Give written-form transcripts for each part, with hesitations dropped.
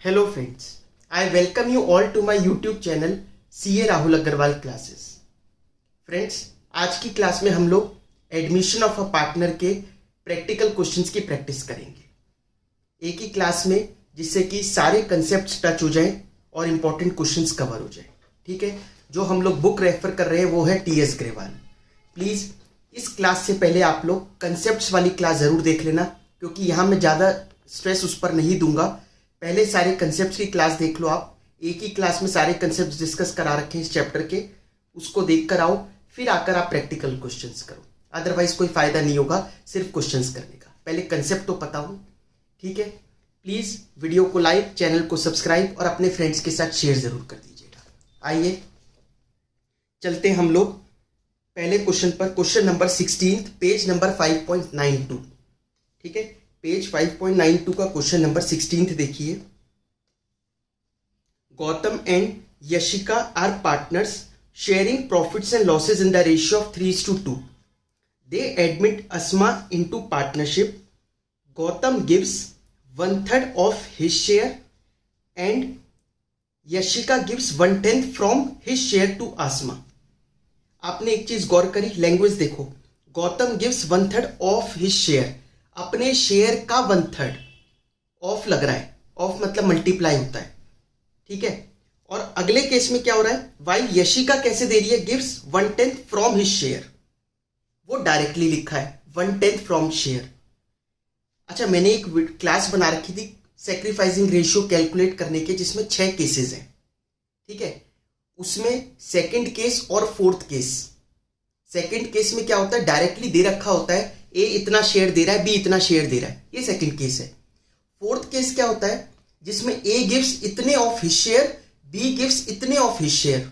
Hello friends, I welcome you all to my YouTube channel CA Rahul Agarwal classes. Friends, आज की class में हम लोग एडमिशन ऑफ अ पार्टनर के प्रैक्टिकल क्वेश्चंस की प्रैक्टिस करेंगे एक ही क्लास में, जिससे कि सारे कंसेप्ट्स टच हो जाएं और इम्पोर्टेंट क्वेश्चंस कवर हो जाएं। ठीक है, जो हम लोग बुक रेफर कर रहे हैं वो है टीएस ग्रेवाल। प्लीज़ इस क्लास से पहले आप लोग कंसेप्ट्स वाली क्लास ज़रूर देख लेना, क्योंकि यहाँ मैं ज़्यादा स्ट्रेस उस पर नहीं दूंगा। पहले सारे कंसेप्ट्स की क्लास देख लो। आप एक ही क्लास में सारे कंसेप्ट्स डिस्कस करा रखे हैं इस चैप्टर के, उसको देख कर आओ, फिर आकर आप प्रैक्टिकल क्वेश्चंस करो। अदरवाइज कोई फायदा नहीं होगा सिर्फ क्वेश्चंस करने का। पहले कंसेप्ट तो पता हो। ठीक है, प्लीज़ वीडियो को लाइक, चैनल को सब्सक्राइब और अपने फ्रेंड्स के साथ शेयर ज़रूर कर दीजिएगा। आइए चलते हैं हम लोग पहले क्वेश्चन पर। Question number 16, page number 5.92। ठीक है, पेज 5.92 का क्वेश्चन नंबर 16 देखिए। Gautam and Yashika are partners sharing profits and losses in the ratio of 3:2। They admit Asma into partnership. Gautam gives 1/3 of his share and Yashika gives 1/10 from his share to Asma. आपने एक चीज गौर करी, language देखो। Gautam gives 1/3 of his share, अपने share का 1/3। Of लग रहा है, ऑफ मतलब मल्टीप्लाई होता है। ठीक है, और अगले केस में क्या हो रहा है, वाइल यशिका कैसे दे रही है, गिव्स 1/10 फ्रॉम हिज शेयर। वो डायरेक्टली लिखा है 1/10 फ्रॉम शेयर। अच्छा, मैंने एक क्लास बना रखी थी सेक्रीफाइसिंग रेशियो कैलकुलेट करने के, जिसमें 6 केसेस हैं। ठीक है, उसमें सेकंड केस और फोर्थ केस। सेकंड केस में क्या होता है, डायरेक्टली दे रखा होता है ए इतना शेयर दे रहा है, बी इतना शेयर दे रहा है, ये सेकंड केस है। फोर्थ केस क्या होता है, जिसमें ए गिव्स इतने of his share, B gives इतने ऑफ हिज शेयर।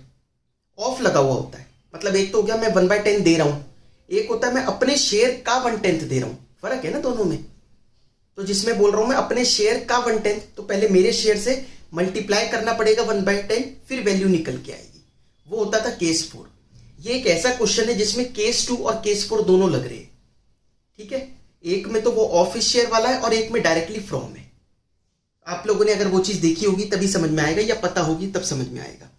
ऑफ लगा हुआ होता है, मतलब एक तो हो गया मैं 1/10 दे रहा हूं, एक होता है मैं अपने शेयर का 1/10 दे रहा हूं। फर्क है ना दोनों में। तो जिसमें बोल रहा हूं मैं अपने शेयर का 1/10, तो पहले मेरे शेयर से मल्टीप्लाई करना पड़ेगा 1/10, फिर वैल्यू निकल के आएगी। वो होता था केस 4। ये एक ऐसा क्वेश्चन है जिसमें केस 2 और केस 4 दोनों लग रहे हैं। ठीक है, एक में तो वो ऑफ हिज शेयर वाला है और एक में डायरेक्टली फ्रॉम है। आप लोगों ने अगर वो चीज देखी होगी तभी समझ में आएगा, या पता होगी तब समझ में आएगा।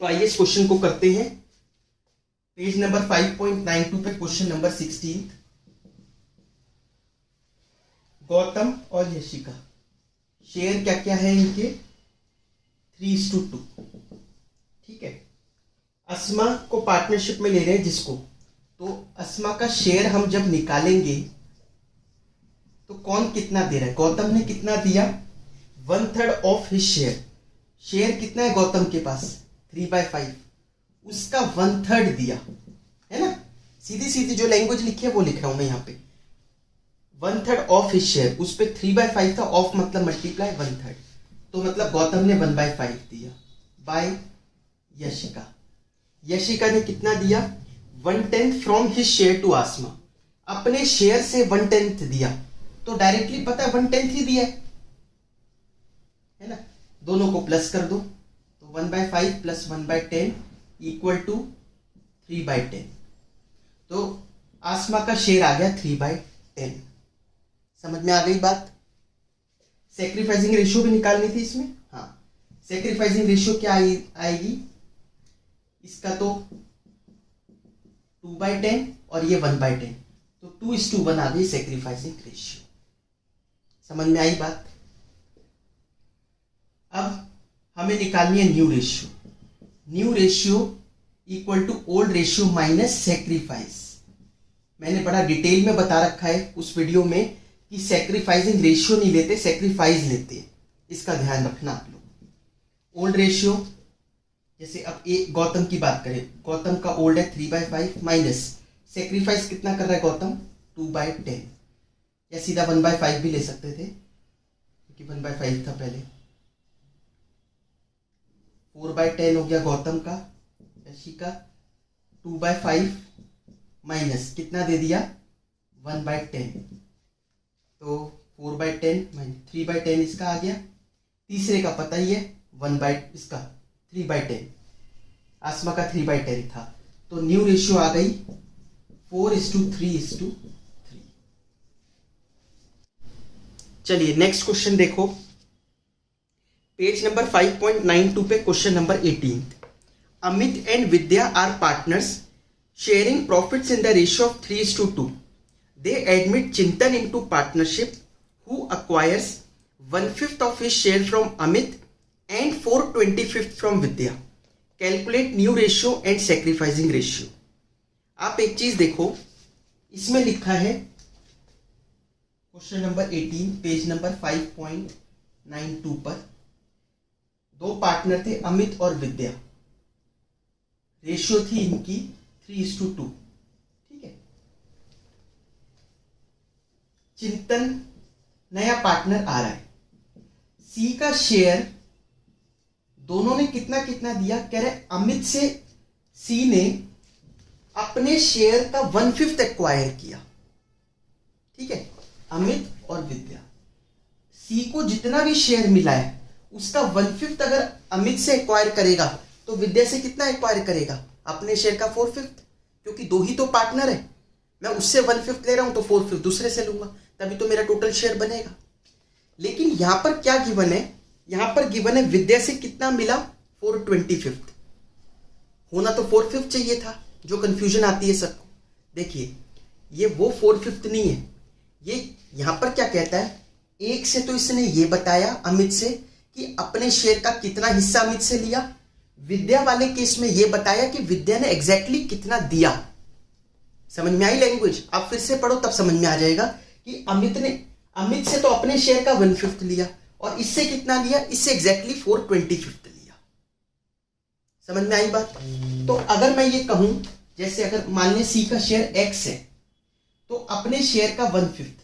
तो आइए इस क्वेश्चन को करते हैं। पेज नंबर 5.92 पे क्वेश्चन नंबर 16। गौतम और यशिका शेयर क्या क्या है इनके, 3:2। ठीक है, अस्मा को पार्टनरशिप में ले रहे हैं जिसको, तो अस्मा का शेयर हम जब निकालेंगे तो कौन कितना दे रहा है, गौतम ने कितना दिया, 1/3 ऑफ हिज शेयर। शेयर कितना है गौतम के पास, 3/5, उसका 1/3 दिया है ना। सीधी सीधी जो लैंग्वेज लिखी है वो लिख रहा हूं मैं यहाँ पे। 1/3 ऑफ हिज शेयर, उस पे 3/5 था, ऑफ मतलब मल्टीप्लाई 1/3, तो मतलब गौतम ने 1/5 दिया बाय यशिका। यशिका ने कितना दिया, 1/10 फ्रॉम हिज शेयर टू आसमा। अपने शेयर से 1/10 दिया, तो डायरेक्टली पता है 1/10 ही दिया है ना। दोनों को प्लस कर दो, तो 1/5 प्लस 1/10 इक्वल टू 3/10। तो आसमा का शेयर आ गया 3/10। समझ में आ गई बात। सेक्रीफाइसिंग रेशियो भी निकालनी थी इसमें। हाँ, सेक्रीफाइसिंग रेशियो क्या आएगी, इसका तो 2/10 और ये 1/10, तो 2:1 आ गई सेक्रीफाइसिंग रेशियो। समझ में आई बात। अब हमें निकालनी है new ratio. New ratio equal to old ratio minus sacrifice. मैंने बड़ा डिटेल में बता रखा है उस वीडियो में कि सेक्रीफाइसिंग रेशियो नहीं लेते, सेक्रीफाइस लेते हैं। इसका ध्यान रखना आप लोग। ओल्ड रेशियो, जैसे अब एक गौतम की बात करें, गौतम का ओल्ड है 3/5 माइनस सेक्रीफाइस कितना कर रहा है गौतम, 2/10, या सीधा 1/5 भी ले सकते थे क्योंकि 1/5 था पहले। 4/10 हो गया गौतम का, यशिका 2/5 माइनस कितना दे दिया, 1/10, तो 4/10 माइनस 3/10 इसका आ गया। तीसरे का पता ही है, 1/इसका 3/10, आसमा का 3/10 था, तो न्यू रेशियो आ गई 4:3:3। चलिए नेक्स्ट क्वेश्चन देखो। पेज नंबर 5.92 पे question number 18। Amit and Vidya are partners sharing profits in the ratio of 3:2। They admit Chintan into partnership who acquires 1/5 of his share from Amit and 4/25 from Vidya. Calculate new ratio and sacrificing ratio. आप एक चीज देखो, इसमें लिखा है question number 18 page number 5.92 पर, दो partner थे अमित और विद्या, रेशियो थी इनकी 3:2। ठीक है। चिंतन नया पार्टनर आ रहा है, सी का शेयर दोनों ने कितना कितना दिया, कह रहे अमित से सी ने अपने शेयर का 1/5 एक्वायर किया। ठीक है, अमित और विद्या, सी को जितना भी शेयर मिला है उसका 1/5 अगर अमित से एक्वायर करेगा तो विद्या से कितना एक्वायर करेगा, अपने शेयर का 4/5, क्योंकि दो ही तो पार्टनर है। मैं उससे 1/5 ले रहा हूं तो 4/5 दूसरे से लूंगा, तभी तो मेरा टोटल शेयर बनेगा। लेकिन यहां पर क्या गिवन है, यहां पर गिवन है विद्या से कितना मिला, 4/25। होना तो 4/5 चाहिए था, जो कंफ्यूजन आती है सबको। देखिए ये वो 4/5 नहीं है, ये यहां पर क्या कहता है, एक से तो इसने ये बताया अमित से कि अपने शेयर का कितना हिस्सा अमित से लिया, विद्या वाले केस में ये बताया कि विद्या ने एग्जैक्टली कितना दिया। समझ में आई लैंग्वेज? आप फिर से पढ़ो तब समझ में आ जाएगा कि अमित से तो अपने शेयर का 1/5 लिया और इससे कितना लिया, इससे एग्जैक्टली 4/25 लिया। समझ में आई बात? तो अगर मैं ये कहूं, जैसे अगर मान लें सी का शेयर x है तो अपने शेयर का 1/5,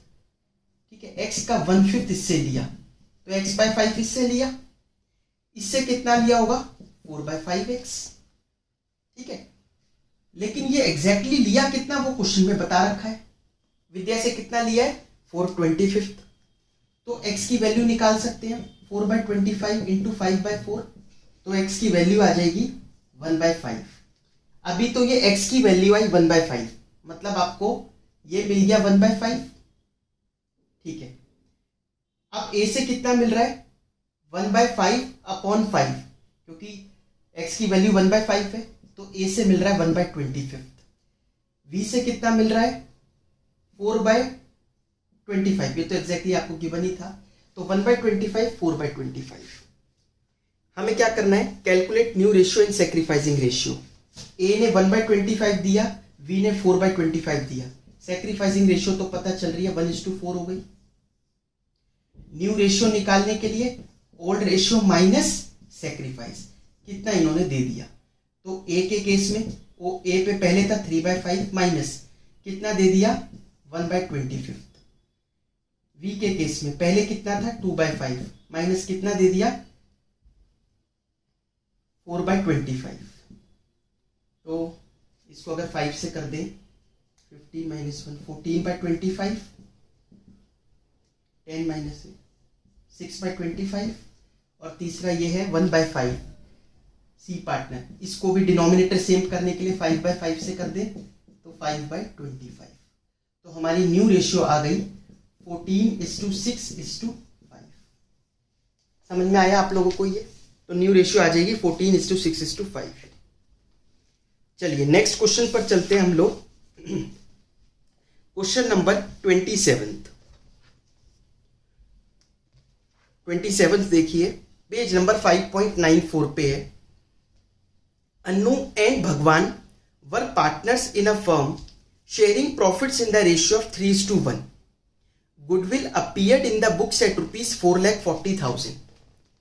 ठीक है, x का 1/5 इससे लिया तो x/5 इससे लिया, इससे कितना लिया होगा 4/5x। ठीक है, लेकिन ये एग्जैक्टली लिया कितना वो क्वेश्चन में बता रखा है। विद्या से कितना लिया है 4/25, तो x की वैल्यू निकाल सकते हैं 4/25 इंटू 5/4, तो x की वैल्यू आ जाएगी 1/5। अभी तो ये x की वैल्यू आई 1/5, मतलब आपको ये मिल गया 1/5। ठीक है, अब a से कितना मिल रहा है 1/5/5, क्योंकि x की वैल्यू 1/5 है तो a से मिल रहा है 1/25। v से कितना मिल रहा है 4/25, ये तो एग्जैक्टली आपको गिवन ही था, तो 1/25 4/25। हमें क्या करना है, calculate new ratio and sacrificing ratio. a ने 1/25 दिया, v ने 4/25 दिया, सेक्रीफाइसिंग रेशियो तो पता चल रही है 1:4 हो गई। न्यू रेशियो निकालने के लिए ओल्ड रेशियो माइनस सेक्रीफाइस, कितना इन्होंने दे दिया, तो a के केस में वो a पे पहले था 3/5 माइनस कितना दे दिया 1/25। v के केस में पहले कितना था 2/5 माइनस कितना दे दिया 4/25। तो इसको अगर 5 से कर दें 15 माइनस 1 14/25, 10 माइनस 6/25, और तीसरा ये है 1/5 सी पार्टनर। इसको भी डिनोमिनेटर सेम करने के लिए 5/5 से कर दें तो 5/25। तो हमारी न्यू रेशियो आ गई 14:6:5। समझ में आया आप लोगों को ये? तो न्यू रेशियो आ जाएगी 14:6:5। चलिए नेक्स्ट क्वेश्चन पर चलते हैं हम लोग। क्वेश्चन नंबर 27 देखिए, पेज नंबर 5.94 पे है। Annu and Bhagwan were partners in a firm sharing profits in the ratio of 3:1। Goodwill appeared in the books at ₹4,40,000।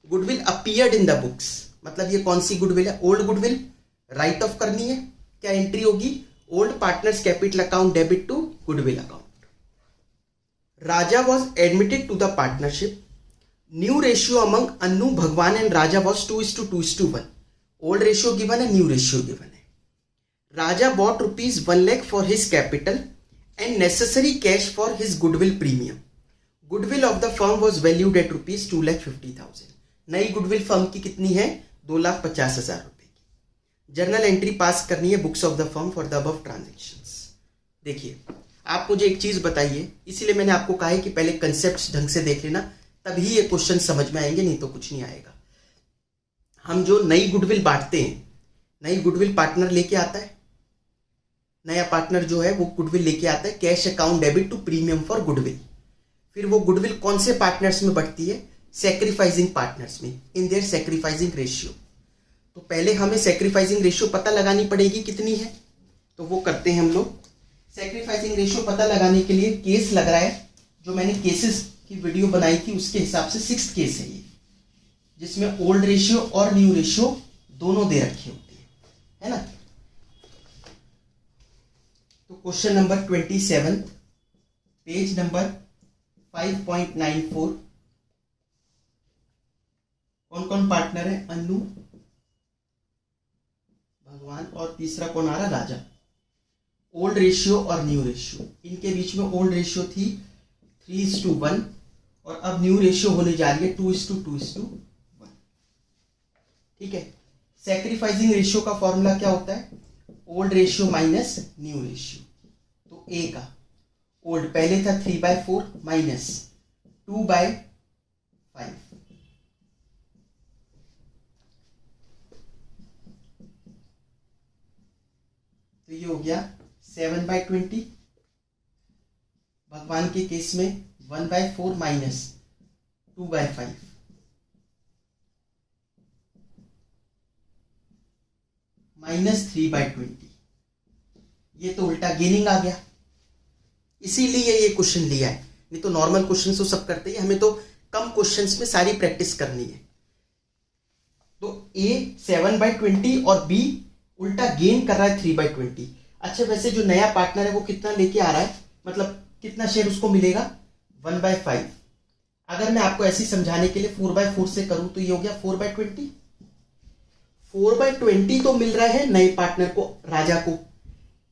Goodwill appeared in the books मतलब ये कौन सी गुडविल है, ओल्ड गुडविल, राइट ऑफ करनी है, क्या एंट्री होगी, old partners capital account debit to goodwill account. Raja was admitted to the partnership. New ratio among Annu Bhagwan and Raja was 2:2:1। Old ratio given है, न्यू रेशियो गिवन है। Raja bought ₹1 lakh for his capital and necessary cash for his goodwill premium. Goodwill of the firm was valued at ₹2,50,000। नई goodwill firm की कितनी है 2,50,000 रुपए की। Journal entry पास करनी है books of the firm for the above transactions. देखिए आप मुझे एक चीज बताइए, इसीलिए मैंने आपको कहा है कि पहले कंसेप्ट ढंग से देख लेना, तभी ये क्वेश्चन समझ में आएंगे, नहीं तो कुछ नहीं आएगा। हम जो नई गुडविल बांटते हैं, नई गुडविल पार्टनर लेके आता है, नया पार्टनर जो है वो गुडविल लेके आता है, cash account debit to premium for goodwill. फिर वो गुडविल कौन से पार्टनर्स में बढ़ती है? सैक्रिफाइसिंग पार्टनर्स में, इन देयर सैक्रिफाइसिंग रेशियो। तो पहले हमें सैक्रिफाइसिंग रेशियो पता लगानी पड़ेगी कितनी है, तो वो करते हैं हम लोग। सैक्रिफाइसिंग रेशियो पता लगाने के लिए केस लग रहा है, जो मैंने केसेस की वीडियो बनाई थी उसके हिसाब से 6th केस है ये, जिसमें ओल्ड रेशियो और न्यू रेशियो दोनों दे रखे होते हैं, है ना। तो क्वेश्चन नंबर 27, पेज नंबर 5.94। कौन कौन पार्टनर है? अन्नू, भगवान, और तीसरा कौन आ रहा? राजा। ओल्ड रेशियो और न्यू रेशियो, इनके बीच में ओल्ड रेशियो थी 3:1 और अब न्यू रेशियो होने जा रही है 2:2:1। ठीक है। सैक्रिफाइसिंग रेशियो का फॉर्मूला क्या होता है? Old ratio minus new ratio. तो ए का ओल्ड पहले था 3/4 माइनस 2/5, तो ये हो गया 7/20। भगवान के केस में 1/4 माइनस 2/5, माइनस 3/20। ये तो उल्टा गेनिंग आ गया, इसीलिए ये क्वेश्चन लिया है। नहीं तो नॉर्मल क्वेश्चन तो सब करते हैं, हमें तो कम क्वेश्चंस में सारी प्रैक्टिस करनी है। तो ए 7/20 और बी उल्टा गेन कर रहा है 3/20। अच्छा, वैसे जो नया पार्टनर है वो कितना लेके आ रहा है, मतलब कितना शेयर उसको मिलेगा? 1/5। अगर मैं आपको ऐसे समझाने के लिए 4/4 से करूं तो ये हो गया 4/20। 4/20 तो मिल रहा है नए पार्टनर को, राजा को।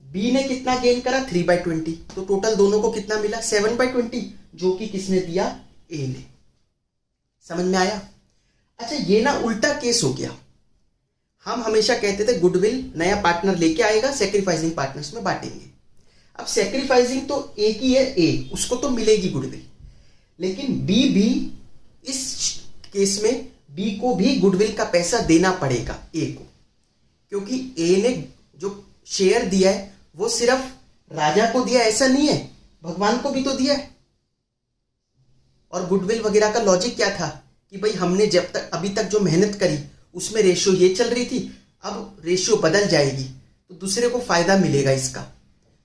बी ने कितना गेन करा? 3/20। तो टोटल दोनों को कितना मिला? 7/20, जो कि किसने दिया? ए ने। समझ में आया? अच्छा, ये ना उल्टा केस हो गया। हम हमेशा कहते थे गुडविल नया पार्टनर लेके आएगा, सैक्रिफाइसिंग पार्टनर्स में बांटेंगे। अब सैक्रिफाइसिंग तो ए की है, ए उसको तो मिलेगी गुडविल, लेकिन बी भी इस केस में बी को भी गुडविल का पैसा देना पड़ेगा ए को, क्योंकि ए ने जो शेयर दिया है वो सिर्फ राजा को दिया ऐसा नहीं है, भगवान को भी तो दिया है। और गुडविल वगैरह का लॉजिक क्या था कि भाई हमने जब तक अभी तक जो मेहनत करी उसमें रेशियो ये चल रही थी, अब रेशियो बदल जाएगी तो दूसरे को फायदा मिलेगा इसका।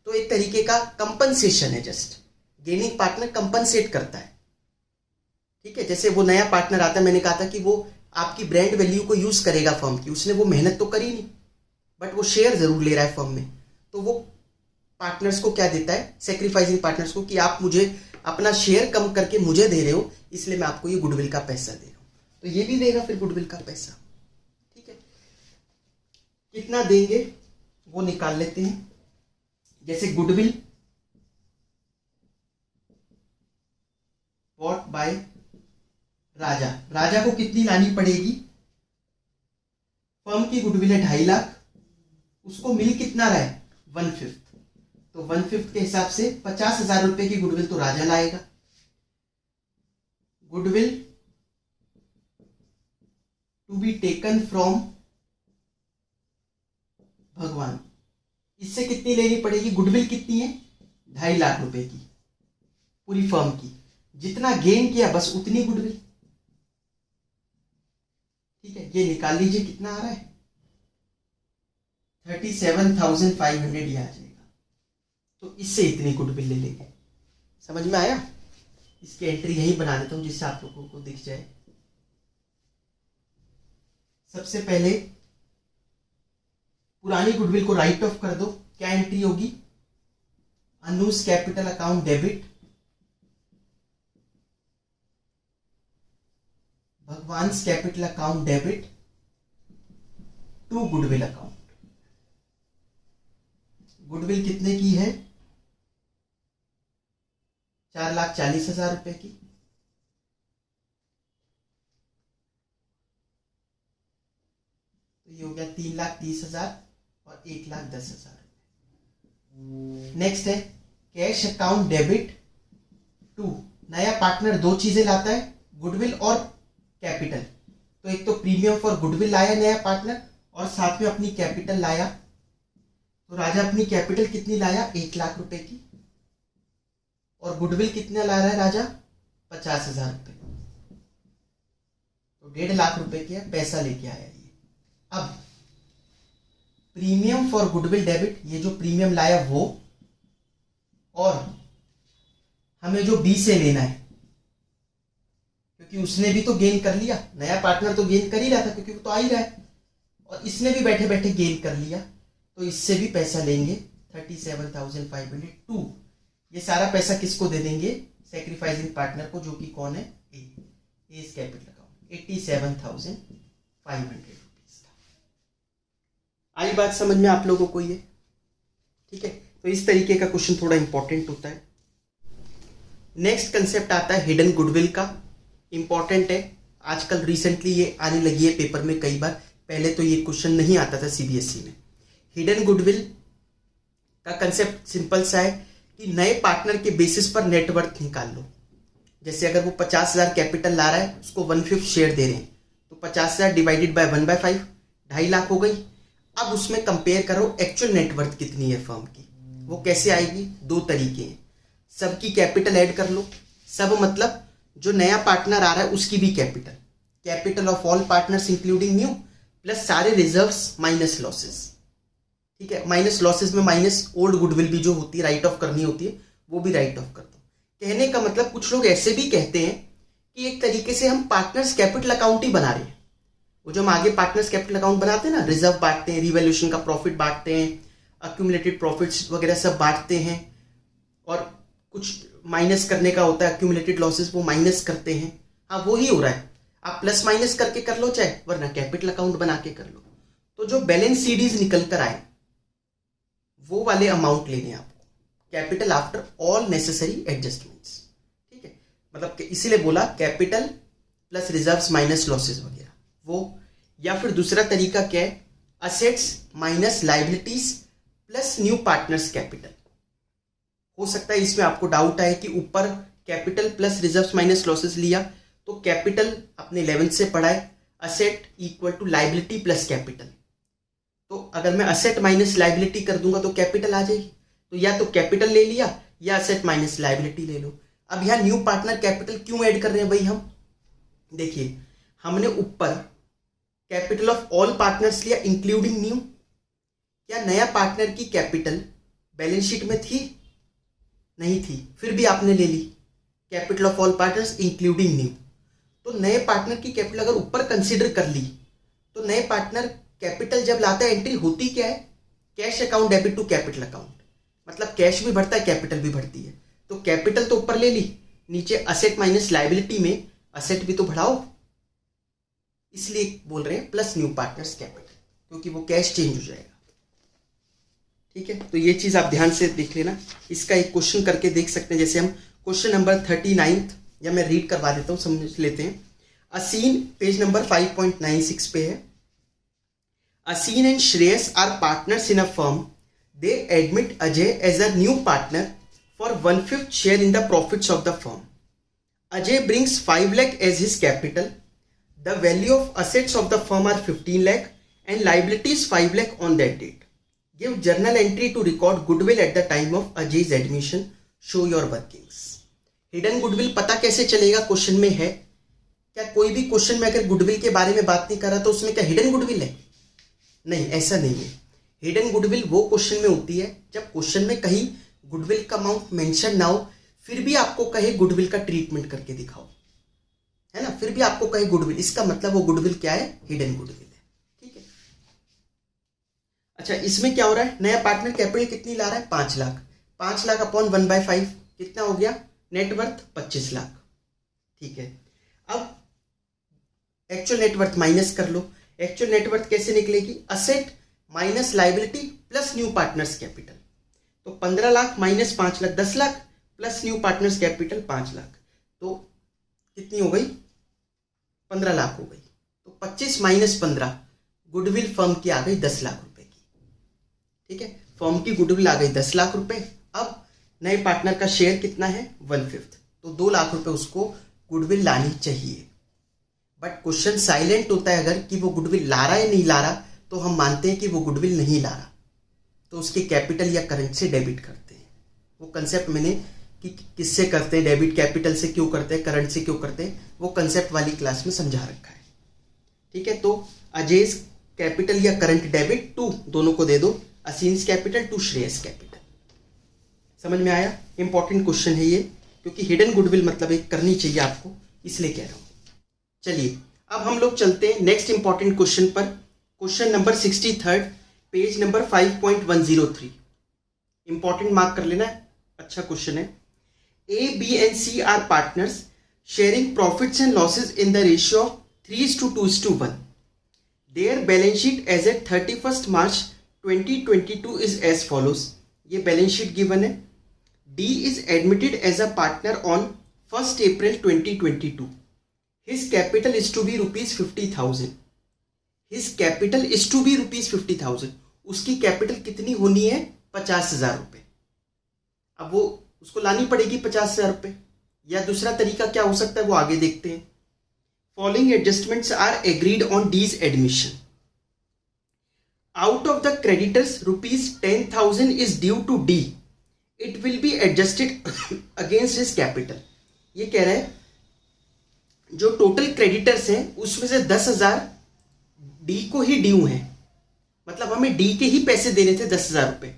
तो एक तरीके का कंपनसेशन है, जस्ट गेनिंग पार्टनर कंपनसेट करता है। ठीक है, जैसे वो नया पार्टनर आता है, मैंने कहा था कि वो आपकी ब्रांड वैल्यू को यूज करेगा फर्म की, उसने वो मेहनत तो करी नहीं बट वो शेयर जरूर ले रहा है फर्म में, तो वो पार्टनर्स को क्या देता है, सेक्रीफाइसिंग पार्टनर्स को, कि आप मुझे अपना शेयर कम करके मुझे दे रहे हो, इसलिए मैं आपको ये गुडविल का पैसा दे रहा हूं। तो ये भी देगा फिर गुडविल का पैसा। ठीक है, कितना देंगे वो निकाल लेते हैं। जैसे गुडविल बॉट बाय राजा, राजा को कितनी लानी पड़ेगी? फर्म की गुडविल है 2.5 लाख, उसको मिल कितना रहा है? 1/5। तो 1/5 के हिसाब से 50,000 रुपए की गुडविल तो राजा लाएगा। Goodwill to be taken from Bhagwan, इससे कितनी लेनी पड़ेगी? गुडविल कितनी है? 2.5 लाख रुपए की पूरी फर्म की, जितना गेन किया बस उतनी गुडविल। ठीक है, ये निकाल लीजिए कितना आ रहा है, 37,500 ये आ जाएगा। तो इससे इतनी गुडविल ले लेंगे। समझ में आया? इसकी एंट्री यही बना देता हूं जिससे आप लोगों को दिख जाए। सबसे पहले पुरानी गुडविल को राइट ऑफ कर दो। क्या एंट्री होगी? Annu's capital account debit, Bhagwan's capital account debit to goodwill account. Goodwill कितने की है? 4,40,000 रुपए की। तो ये हो गया 3,30,000 और 1,10,000 रुपए। नेक्स्ट है कैश अकाउंट डेबिट टू, नया पार्टनर दो चीजें लाता है, गुडविल और कैपिटल। तो एक तो प्रीमियम प्रीमियम फॉर गुडविल लाया नया पार्टनर और साथ में अपनी कैपिटल लाया। तो राजा अपनी कैपिटल कितनी लाया, 1,00,000 रुपए की, और गुडविल कितना ला रहा है राजा, 50,000 रुपए। तो 1,50,000 रुपए की पैसा लेके आया ये। अब प्रीमियम फॉर गुडविल डेबिट, ये जो प्रीमियम लाया वो, और हमें जो बी से लेना है क्योंकि उसने भी तो गेन कर लिया, नया पार्टनर तो गेन कर ही रहा था क्योंकि वो तो आ ही रहा है, और इसने भी बैठे बैठे गेन कर लिया, तो इससे भी पैसा लेंगे 37,502। ये सारा पैसा किसको दे देंगे, सैक्रिफाइसिंग पार्टनर को, जो कि कौन है, ए कैपिटल अकाउंट, 87,500 रुपीज था। आई बात समझ में आप लोगों को ये, ठीक है। तो इस तरीके का क्वेश्चन थोड़ा इंपॉर्टेंट होता है। नेक्स्ट कंसेप्ट आता है हिडन गुडविल का, इंपॉर्टेंट है, आजकल रिसेंटली ये आने लगी है पेपर में कई बार, पहले तो ये क्वेश्चन नहीं आता था सीबीएसई में। हिडन गुडविल का कंसेप्ट सिंपल सा है कि नए पार्टनर के बेसिस पर नेटवर्थ निकाल लो। जैसे अगर वो 50,000 कैपिटल ला रहा है, उसको 1/5 शेयर दे रहे हैं, तो 50,000 डिवाइडेड बाय 1/5 2.5 लाख हो गई। अब उसमें कंपेयर करो एक्चुअल नेटवर्थ कितनी है फर्म की, वो कैसे आएगी, दो तरीके हैं। सबकी कैपिटल ऐड कर लो, सब मतलब जो नया पार्टनर आ रहा है उसकी भी capital, capital of all partners including new, plus सारे रिजर्व्स माइनस लॉसेस, ठीक है। माइनस लॉसेस में माइनस ओल्ड गुडविल भी जो होती है राइट ऑफ करनी होती है, वो भी राइट ऑफ कर दो। कहने का मतलब कुछ लोग ऐसे भी कहते हैं कि एक तरीके से हम पार्टनर्स कैपिटल अकाउंट ही बना रहे हैं। वो जो हम आगे पार्टनर्स कैपिटल अकाउंट बनाते हैं ना, रिजर्व बांटते हैं, रिवैल्यूएशन का प्रॉफिट बांटते हैं, अक्यूमुलेटेड प्रॉफिट्स वगैरह सब बांटते हैं, और कुछ माइनस करने का होता है, अक्यूमुलेटेड लॉसेस वो माइनस करते हैं। हाँ, वो ही हो रहा है, आप प्लस माइनस करके कर लो चाहे, वरना कैपिटल अकाउंट बना के कर लो। तो जो बैलेंस सीडीज निकल कर आए वो वाले अमाउंट लेने आपको, capital after all necessary adjustments, ठीक है। मतलब इसीलिए बोला capital plus reserves minus losses वगैरह वो, या फिर दूसरा तरीका क्या है, assets minus liabilities plus new partners capital. हो सकता है इसमें आपको डाउट आए कि ऊपर capital plus reserves minus losses लिया तो कैपिटल अपने 11th से पढ़ा है, asset equal to liability plus capital. तो अगर मैं असेट माइनस लाइबिलिटी कर दूंगा तो कैपिटल आ जाएगी, तो या तो कैपिटल ले लिया या असेट माइनस लाइबिलिटी ले लो। अब यहाँ न्यू पार्टनर कैपिटल क्यों ऐड कर रहे हैं भाई हम, देखिए हमने ऊपर कैपिटल ऑफ ऑल पार्टनर्स लिया इंक्लूडिंग न्यू, क्या नया पार्टनर की कैपिटल बैलेंस शीट में थी, नहीं थी, फिर भी आपने ले ली capital of all partners including new. तो नए पार्टनर की कैपिटल अगर ऊपर कंसीडर कर ली तो नए पार्टनर कैपिटल जब लाता है एंट्री होती क्या है, cash account debit to capital account, मतलब कैश भी बढ़ता है कैपिटल भी बढ़ती है। तो कैपिटल तो ऊपर ले ली, नीचे असेट माइनस लाइबिलिटी में असेट भी तो बढ़ाओ, इसलिए बोल रहे हैं प्लस न्यू पार्टनर्स कैपिटल, क्योंकि वो कैश चेंज हो जाएगा, ठीक है। तो ये चीज आप ध्यान से देख लेना। इसका एक क्वेश्चन करके देख सकते हैं, जैसे हम क्वेश्चन नंबर 39 या मैं रीड करवा देता हूं, समझ लेते हैं। असीन पेज नंबर 5.96 पे है। Asin and Shreyas are partners in a firm. They admit Ajay as a new partner for 1/5 share in the profits of the firm. Ajay brings 5 lakh as his capital. The value of assets of the firm are 15 lakh and liabilities 5 lakh on that date. Give journal entry to record goodwill at the time of Ajay's admission. Show your workings. Hidden goodwill पता कैसे चलेगा, question में है क्या? कोई भी question में अगर गुडविल के बारे में बात नहीं कर रहा तो उसमें क्या हिडन गुडविल है? नहीं, ऐसा नहीं है। हिडन गुडविल वो क्वेश्चन में होती है जब क्वेश्चन में कहीं गुडविल का अमाउंट मेंशन ना हो, फिर भी आपको कहे गुडविल का ट्रीटमेंट करके दिखाओ, है ना, फिर भी आपको कहे गुडविल, इसका मतलब वो गुडविल क्या है, हिडन गुडविल है, ठीक है। अच्छा, इसमें क्या हो रहा है, नया पार्टनर कैपिटल कितनी ला रहा है, 5 लाख। 5 लाख अपॉन 1/5 कितना हो गया, नेटवर्थ 25 लाख, ठीक है। अब एक्चुअल नेटवर्थ माइनस कर लो। एक्चुअल नेटवर्थ कैसे निकलेगी, asset minus liability plus new partners capital. तो 15 lakh minus 5 lakh 10 lakh plus new partners capital 5 lakh, तो कितनी हो गई, 15 लाख हो गई। तो 25 माइनस 15 गुडविल फर्म की आ गई 10 लाख रुपए की, ठीक है। फर्म की गुडविल आ गई 10 लाख रुपए। अब नए पार्टनर का शेयर कितना है, 1/5, तो 2 लाख रुपए उसको गुडविल लानी चाहिए। बट क्वेश्चन साइलेंट होता है अगर कि वो गुडविल ला रहा है नहीं ला रहा, तो हम मानते हैं कि वो गुडविल नहीं ला रहा, तो उसके कैपिटल या करंट से डेबिट करते हैं। वो कंसेप्ट मैंने कि किससे करते हैं डेबिट, कैपिटल से क्यों करते हैं, करंट से क्यों करते हैं, वो कंसेप्ट वाली क्लास में समझा रखा है। ठीक है, तो अजेज कैपिटल या करंट डेबिट टू, दोनों को दे दो, असीम्स कैपिटल टू श्रेयस कैपिटल। समझ में आया? इंपॉर्टेंट क्वेश्चन है ये, क्योंकि हिडन गुडविल मतलब एक करनी चाहिए आपको, इसलिए कह रहा हूं। चलिए अब हम लोग चलते हैं नेक्स्ट इंपॉर्टेंट क्वेश्चन पर। Question number 63, page number 5.103। Important mark कर लेना है, अच्छा क्वेश्चन है। A, B and C are partners sharing profits and losses in the ratio of 3:2:1। Their balance sheet as at 31 March 2022 is as follows. ये balance sheet given है। D is admitted as a partner on 1st April 2022. His capital is to be rupees 50,000. His capital is to be rupees 50,000. उसकी capital कितनी होनी है? 50,000 रुपए। अब वो उसको लानी पड़ेगी 50,000 रुपए, या दूसरा तरीका क्या हो सकता है वो आगे देखते हैं। Following adjustments are agreed on D's admission. Out of the creditors rupees 10,000 is due to D. It will be adjusted against his capital. ये कह रहा है जो टोटल क्रेडिटर्स हैं उसमें से 10,000 डी को ही ड्यू हैं, मतलब हमें डी के ही पैसे देने थे 10,000 रुपये।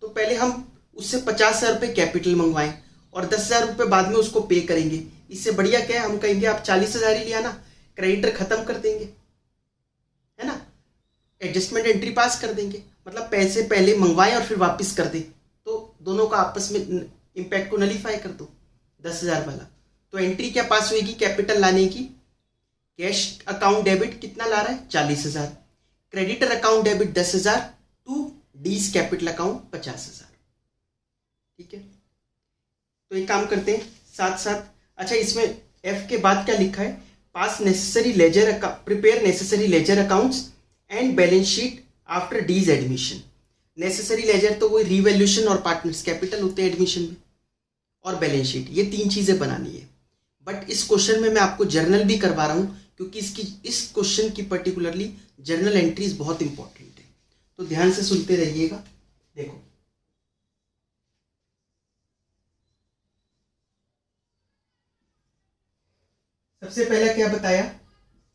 तो पहले हम उससे 50,000 रुपये कैपिटल मंगवाएं और 10,000 रुपये बाद में उसको पे करेंगे। इससे बढ़िया क्या है, हम कहेंगे आप 40,000 ही लिया ना, क्रेडिटर खत्म कर देंगे, है ना, एडजस्टमेंट एंट्री पास कर देंगे, मतलब पैसे पहले मंगवाएं और फिर वापस कर दें, तो दोनों का आपस में इंपैक्ट को नलीफाई कर दो 10,000 वाला। तो एंट्री क्या पास होगी कैपिटल लाने की? कैश अकाउंट डेबिट कितना ला रहा है? 40,000। Creditor account debit 10,000 to D's capital account 50,000। ठीक है, तो एक काम करते हैं साथ साथ। अच्छा, इसमें एफ के बाद क्या लिखा है? Pass necessary ledger, prepare necessary ledger accounts and balance sheet after D's admission. Necessary ledger तो वही रीवैल्यूएशन और पार्टनर्स कैपिटल होते हैं एडमिशन में, और बैलेंस शीट, ये 3 चीजें बनानी है। बट इस क्वेश्चन में मैं आपको जर्नल भी करवा रहा हूं, क्योंकि इस क्वेश्चन की पर्टिकुलरली जर्नल एंट्रीज बहुत इंपॉर्टेंट है, तो ध्यान से सुनते रहिएगा। देखो, सबसे पहला क्या बताया?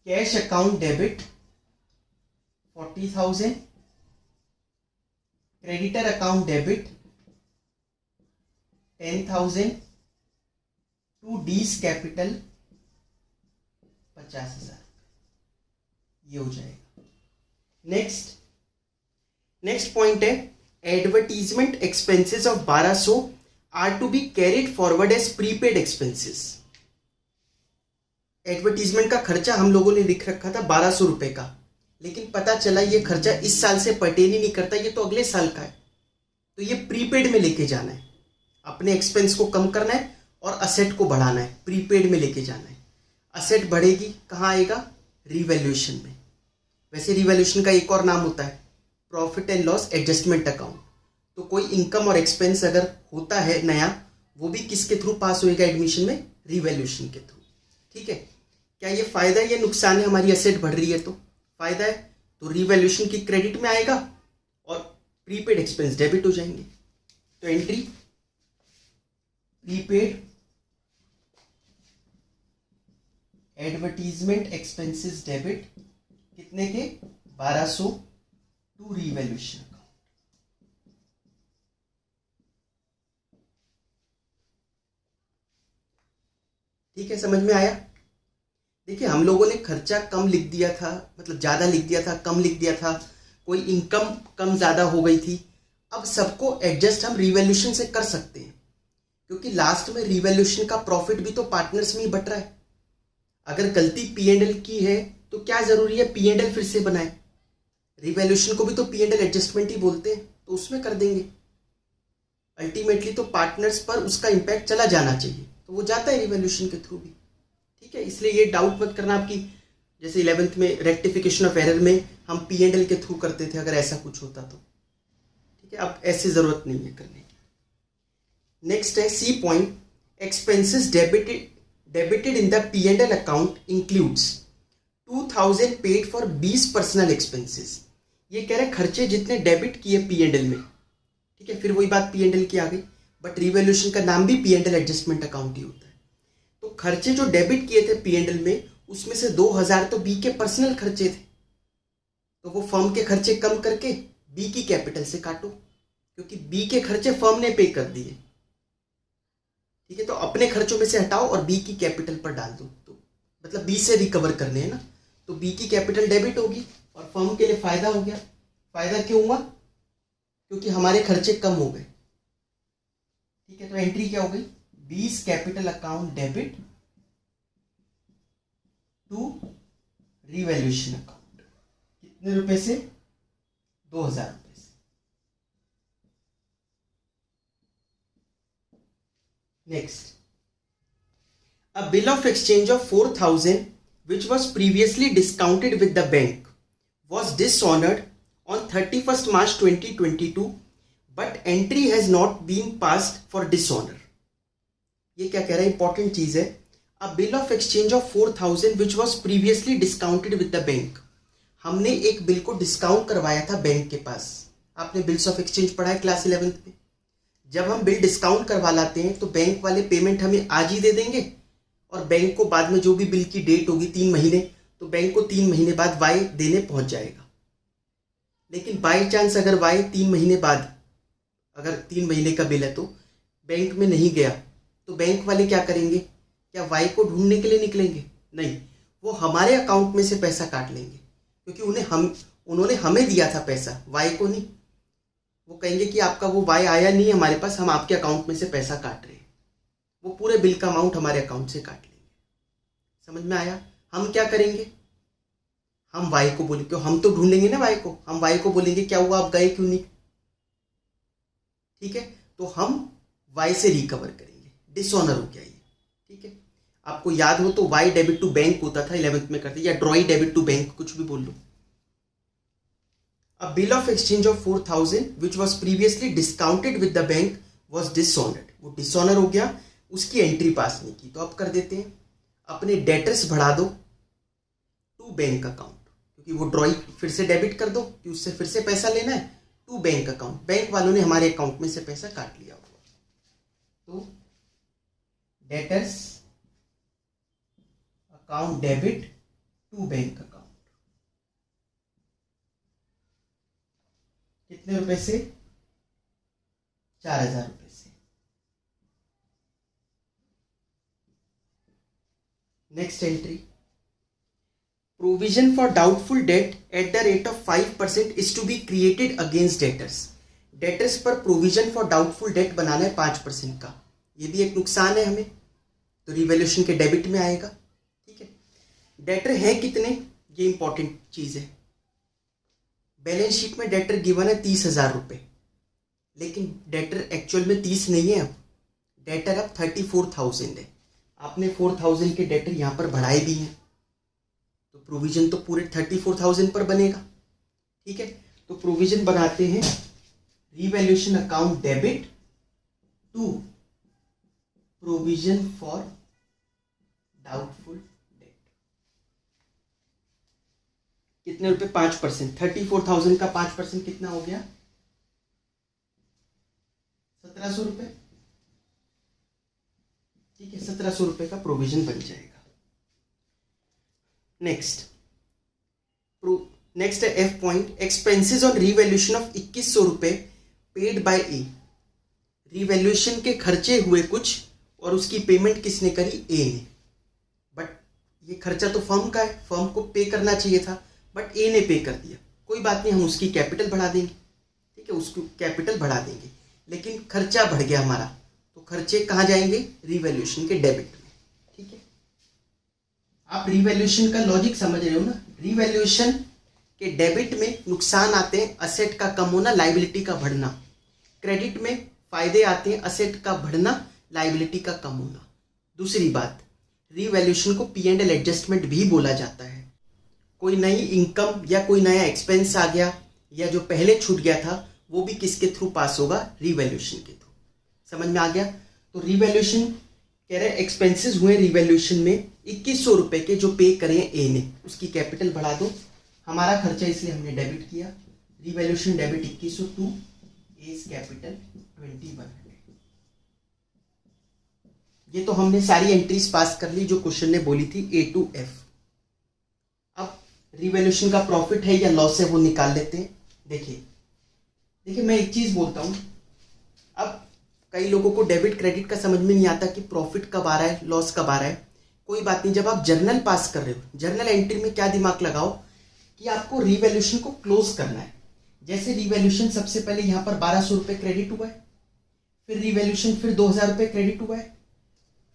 Cash account debit 40,000, creditor account debit 10,000 to D's capital 50,000। ये हो जाएगा। नेक्स्ट पॉइंट है advertisement expenses of 1200 are to be carried forward as prepaid expenses. Advertisement का खर्चा हम लोगों ने लिख रखा था 1200 रुपए का, लेकिन पता चला ये खर्चा इस साल से पर्टेन ही नहीं करता, ये तो अगले साल का है, तो ये प्रीपेड में लेके जाना है। अपने एक्सपेंस को कम करना है और असेट को बढ़ाना है, प्रीपेड में लेके जाना है। असेट बढ़ेगी, कहाँ आएगा? रिवैल्यूएशन में। वैसे रिवैल्यूएशन का एक और नाम होता है profit and loss adjustment account. तो कोई इनकम और एक्सपेंस अगर होता है नया, वो भी किसके थ्रू पास होएगा एडमिशन में? रिवैल्यूएशन के थ्रू। ठीक है, क्या ये फायदा है या नुकसान है? हमारी असेट बढ़ रही है तो फायदा है, तो रिवैल्यूएशन की क्रेडिट में आएगा और प्रीपेड एक्सपेंस डेबिट हो जाएंगे। तो entry prepaid advertisement expenses debit कितने के? 1200 टू रिवैल्यूएशन अकाउंट। ठीक है, समझ में आया? देखिए, हम लोगों ने खर्चा कम लिख दिया था, मतलब ज़्यादा लिख दिया था, कम लिख दिया था, कोई इनकम कम ज़्यादा हो गई थी। अब सबको एडजस्ट हम रिवैल्यूएशन से कर सकते हैं, क्योंकि लास्ट में रिवैल्यूएशन का प्रॉफिट भी तो पार्टनर्स में ही बट रहा है। अगर गलती P&L की है तो क्या ज़रूरी है P&L फिर से बनाए? रिवैल्यूएशन को भी तो P&L एडजस्टमेंट ही बोलते हैं, तो उसमें कर देंगे। अल्टीमेटली तो पार्टनर्स पर उसका इम्पैक्ट चला जाना चाहिए, तो वो जाता है रिवैल्यूएशन के थ्रू भी। ठीक है, इसलिए ये डाउट मत करना आपकी, जैसे 11th में रेक्टिफिकेशन ऑफ एरर में हम P&L के थ्रू करते थे, अगर ऐसा कुछ होता तो। ठीक है, अब ऐसी जरूरत नहीं है करने की। नेक्स्ट है C point, expenses debited in the P&L account includes 2000 paid for 20 personal expenses. ये कह रहे खर्चे जितने डेबिट किए P&L में, ठीक है, फिर वही बात P&L की आ गई, बट रिवैल्यूएशन का नाम भी P&L एडजस्टमेंट अकाउंट ही होता है। तो खर्चे जो डेबिट किए थे P&L में, उसमें से 2000 तो बी के पर्सनल खर्चे थे, तो वो फर्म के खर्चे कम करके बी की कैपिटल से काटो, क्योंकि बी के खर्चे फर्म ने पे कर दिए, ठीक है। तो अपने खर्चों में से हटाओ और बी की कैपिटल पर डाल दो, तो मतलब बी से रिकवर करने हैं ना, तो बी की कैपिटल डेबिट होगी और फर्म के लिए फायदा हो गया। फायदा क्यों हुआ? क्योंकि हमारे खर्चे कम हो गए, ठीक है। तो एंट्री क्या हो गई? B's capital account debit to revaluation account. कितने रुपए से? 2000 रुपए से। Next, a bill of exchange of 4000 which was previously discounted with the bank was dishonored on 31st March 2022 but entry has not been passed for dishonor। ये क्या कह रहा है? इंपॉर्टेंट चीज है। a bill of exchange of 4000 which was previously discounted with the bank। हमने एक bill को डिस्काउंट करवाया था बैंक के पास। आपने बिल्स ऑफ एक्सचेंज पढ़ा है क्लास 11th में। जब हम बिल डिस्काउंट करवा लाते हैं तो बैंक वाले पेमेंट हमें आज ही दे देंगे और बैंक को बाद में जो भी बिल की डेट होगी 3 महीने, तो बैंक को 3 महीने बाद वाई देने पहुंच जाएगा। लेकिन बाय चांस अगर वाई 3 महीने बाद, अगर 3 महीने का बिल है तो बैंक में नहीं गया, तो बैंक वाले क्या करेंगे? क्या वाई को ढूंढने के लिए निकलेंगे? नहीं, वो हमारे अकाउंट में से पैसा काट लेंगे, क्योंकि उन्होंने हमें दिया था पैसा, वाई को नहीं। वो कहेंगे कि आपका वो वाई आया नहीं है हमारे पास, हम आपके अकाउंट में से पैसा काट रहे हैं। वो पूरे बिल का अमाउंट हमारे अकाउंट से काट लेंगे। समझ में आया? हम क्या करेंगे? हम वाई को बोलेंगे, क्यों? हम तो ढूंढेंगे ना वाई को। हम वाई को बोलेंगे क्या हुआ, आप गए क्यों नहीं, ठीक है। तो हम वाई से रिकवर करेंगे। डिसऑनर हो गया ये, ठीक है। आपको याद हो तो वाई डेबिट टू बैंक होता था 11th में करते, या ड्रॉई डेबिट टू बैंक, कुछ भी बोल लो। A bill of exchange of 4000 which was previously discounted with the bank was dishonored। वो डिसऑनर हो गया, उसकी एंट्री पास नहीं की। तो अब कर देते हैं, अपने डेटर्स बढ़ा दो टू बैंक अकाउंट, क्योंकि वो ड्रॉई फिर से डेबिट कर दो कि उससे फिर से पैसा लेना है, टू बैंक अकाउंट। बैंक वालों ने हमारे अकाउंट में से पैसा काट लिया होगा, तो debtors account debit to bank account. कितने रुपए से? 4000 रुपए से। Next entry, provision for doubtful debt at the rate of 5% is to be created against debtors. Debtors पर प्रोविजन फॉर डाउटफुल डेट बनाना है 5% का। ये भी एक नुकसान है हमें, तो रिवैल्यूएशन के डेबिट में आएगा, ठीक है। डेटर है कितने, ये इंपॉर्टेंट चीज है। बैलेंस शीट में डेटर गिवन है 30,000 रुपये, लेकिन डेटर एक्चुअल में 30 नहीं है, अब डेटर अब 34,000 है। आपने 4,000 के डेटर यहाँ पर बढ़ाए भी हैं, तो प्रोविजन तो पूरे 34,000 पर बनेगा, ठीक है। तो प्रोविजन बनाते हैं revaluation account debit to provision for doubtful debt. कितने रुपए? 5%। 34,000 का 5% कितना हो गया? 1700 रुपए, ठीक है। 1700 रुपए का प्रोविजन बन जाएगा। नेक्स्ट है F point, expenses on revaluation of 2100 रुपए पेड बाय ए। रिवैल्यूएशन के खर्चे हुए कुछ और उसकी पेमेंट किसने करी? ए ने। बट ये खर्चा तो फर्म का है, फर्म को पे करना चाहिए था, बट ए ने पे कर दिया। कोई बात नहीं, हम उसकी कैपिटल बढ़ा देंगे, ठीक है, उसकी कैपिटल बढ़ा देंगे, लेकिन खर्चा बढ़ गया हमारा, तो खर्चे कहाँ जाएंगे? रिवैल्यूएशन के डेबिट में, ठीक है। आप रिवैल्यूएशन का लॉजिक समझ रहे हो ना। रिवैल्यूएशन के डेबिट में नुकसान आते हैं, असेट का कम होना, लाइबिलिटी का बढ़ना। क्रेडिट में फायदे आते हैं, असेट का बढ़ना, लाइबिलिटी का कम होना। दूसरी बात, रिवैल्यूएशन को P&L एडजस्टमेंट भी बोला जाता है। कोई नई इनकम या कोई नया एक्सपेंस आ गया, या जो पहले छूट गया था, वो भी किसके थ्रू पास होगा? रिवैल्यूएशन के थ्रू। समझ में आ गया? तो रिवैल्यूएशन कह रहे हैं एक्सपेंसेस हुए रिवैल्यूएशन में 2100 रुपए के जो पे करें ए ने, उसकी कैपिटल बढ़ा दो। हमारा खर्चा इसलिए हमने डेबिट किया, revaluation debit 2100 to A's capital 2100। ये तो हमने सारी एंट्रीज पास कर ली जो क्वेश्चन ने बोली थी ए टू एफ। अब रिवैल्यूएशन का प्रॉफिट है या लॉस है वो निकाल लेते हैं। देखिए मैं एक चीज बोलता हूं, अब कई लोगों को डेबिट क्रेडिट का समझ में नहीं आता कि प्रॉफिट कब आ रहा है लॉस कब आ रहा है। कोई बात नहीं, जब आप जर्नल पास कर रहे हो, जर्नल एंट्री में क्या दिमाग लगाओ कि आपको रिवैल्यूएशन को क्लोज करना है। जैसे रिवैल्यूएशन सबसे पहले यहां पर 1200 रुपए क्रेडिट हुआ है, फिर रिवैल्यूएशन फिर 2000 रुपए क्रेडिट हुआ है,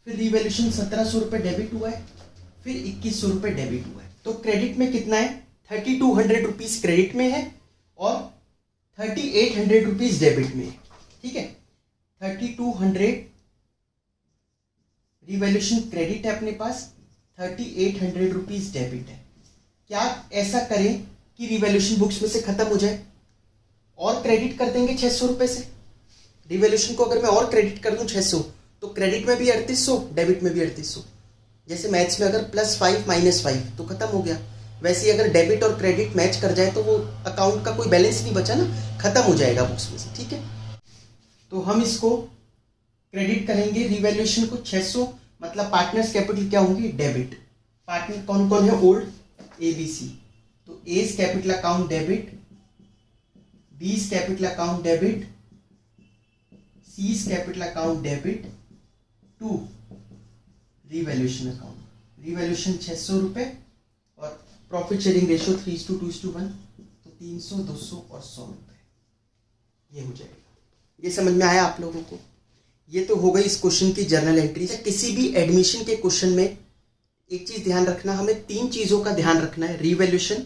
फिर रिवैल्यूएशन 1700 रुपए डेबिट हुआ है, फिर 2100 रुपए डेबिट हुआ है। तो क्रेडिट में कितना है, 3200 रुपीज क्रेडिट में है और 3800 रुपीज डेबिट में है। ठीक है, 3200 रिवैल्यूएशन क्रेडिट है अपने पास, 3800 रुपीज डेबिट है। क्या ऐसा करें कि रिवैल्यूएशन बुक्स में से खत्म हो जाए और क्रेडिट कर देंगे 600 रुपए से। रिवैल्यूएशन को अगर मैं और क्रेडिट कर दूं 600, तो क्रेडिट में भी 3800 डेबिट में भी 3800। जैसे मैथ्स में अगर +5 -5 तो खत्म हो गया, वैसे ही अगर डेबिट और क्रेडिट मैच कर जाए तो वो अकाउंट का कोई बैलेंस नहीं बचा ना, खत्म हो जाएगा बुक्स में से। ठीक है, तो हम इसको क्रेडिट करेंगे रिवैल्यूएशन को 600, मतलब पार्टनर्स कैपिटल क्या होंगी, डेबिट। पार्टनर कौन कौन है, ओल्ड ABC, तो A's capital account debit, B's capital account debit, C's capital account debit to revaluation account. Revaluation 600 रुपए और प्रॉफिट शेयरिंग रेशियो 3:2:1, तो 300, 200 और 100 रुपए, ये हो जाएगा। ये समझ में आया आप लोगों को? ये तो हो गई इस क्वेश्चन की जर्नल एंट्री। किसी भी एडमिशन के क्वेश्चन में एक चीज ध्यान रखना, हमें 3 चीजों का ध्यान रखना है। रिवैल्यूएशन,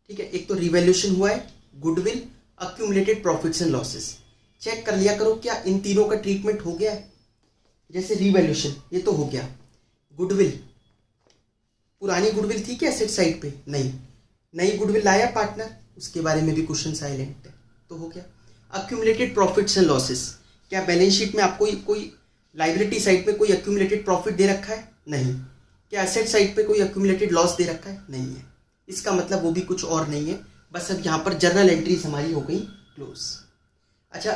ठीक है, एक तो रिवैल्यूएशन हुआ है, goodwill, accumulated profits and losses. Check कर लिया करो क्या इन तीनों का ट्रीटमेंट हो गया है। जैसे रिवैल्यूएशन ये तो हो गया, गुडविल, पुरानी गुडविल थी क्या एसेट साइड पे, नहीं, नई गुडविल लाया पार्टनर, उसके बारे में भी क्वेश्चन साइलेंट है, तो हो गया। अक्यूमुलेटेड प्रॉफिट्स एंड लॉसेस, क्या बैलेंस शीट में आपको कोई लाइबिलिटी साइड पे कोई अक्यूमुलेटेड प्रॉफिट दे रखा है, नहीं। क्या एसेट साइड पे कोई अक्यूमुलेटेड लॉस दे रखा है, नहीं है। इसका मतलब वो भी कुछ और नहीं है। बस अब यहाँ पर जर्नल एंट्रीज हमारी हो गई क्लोज। अच्छा,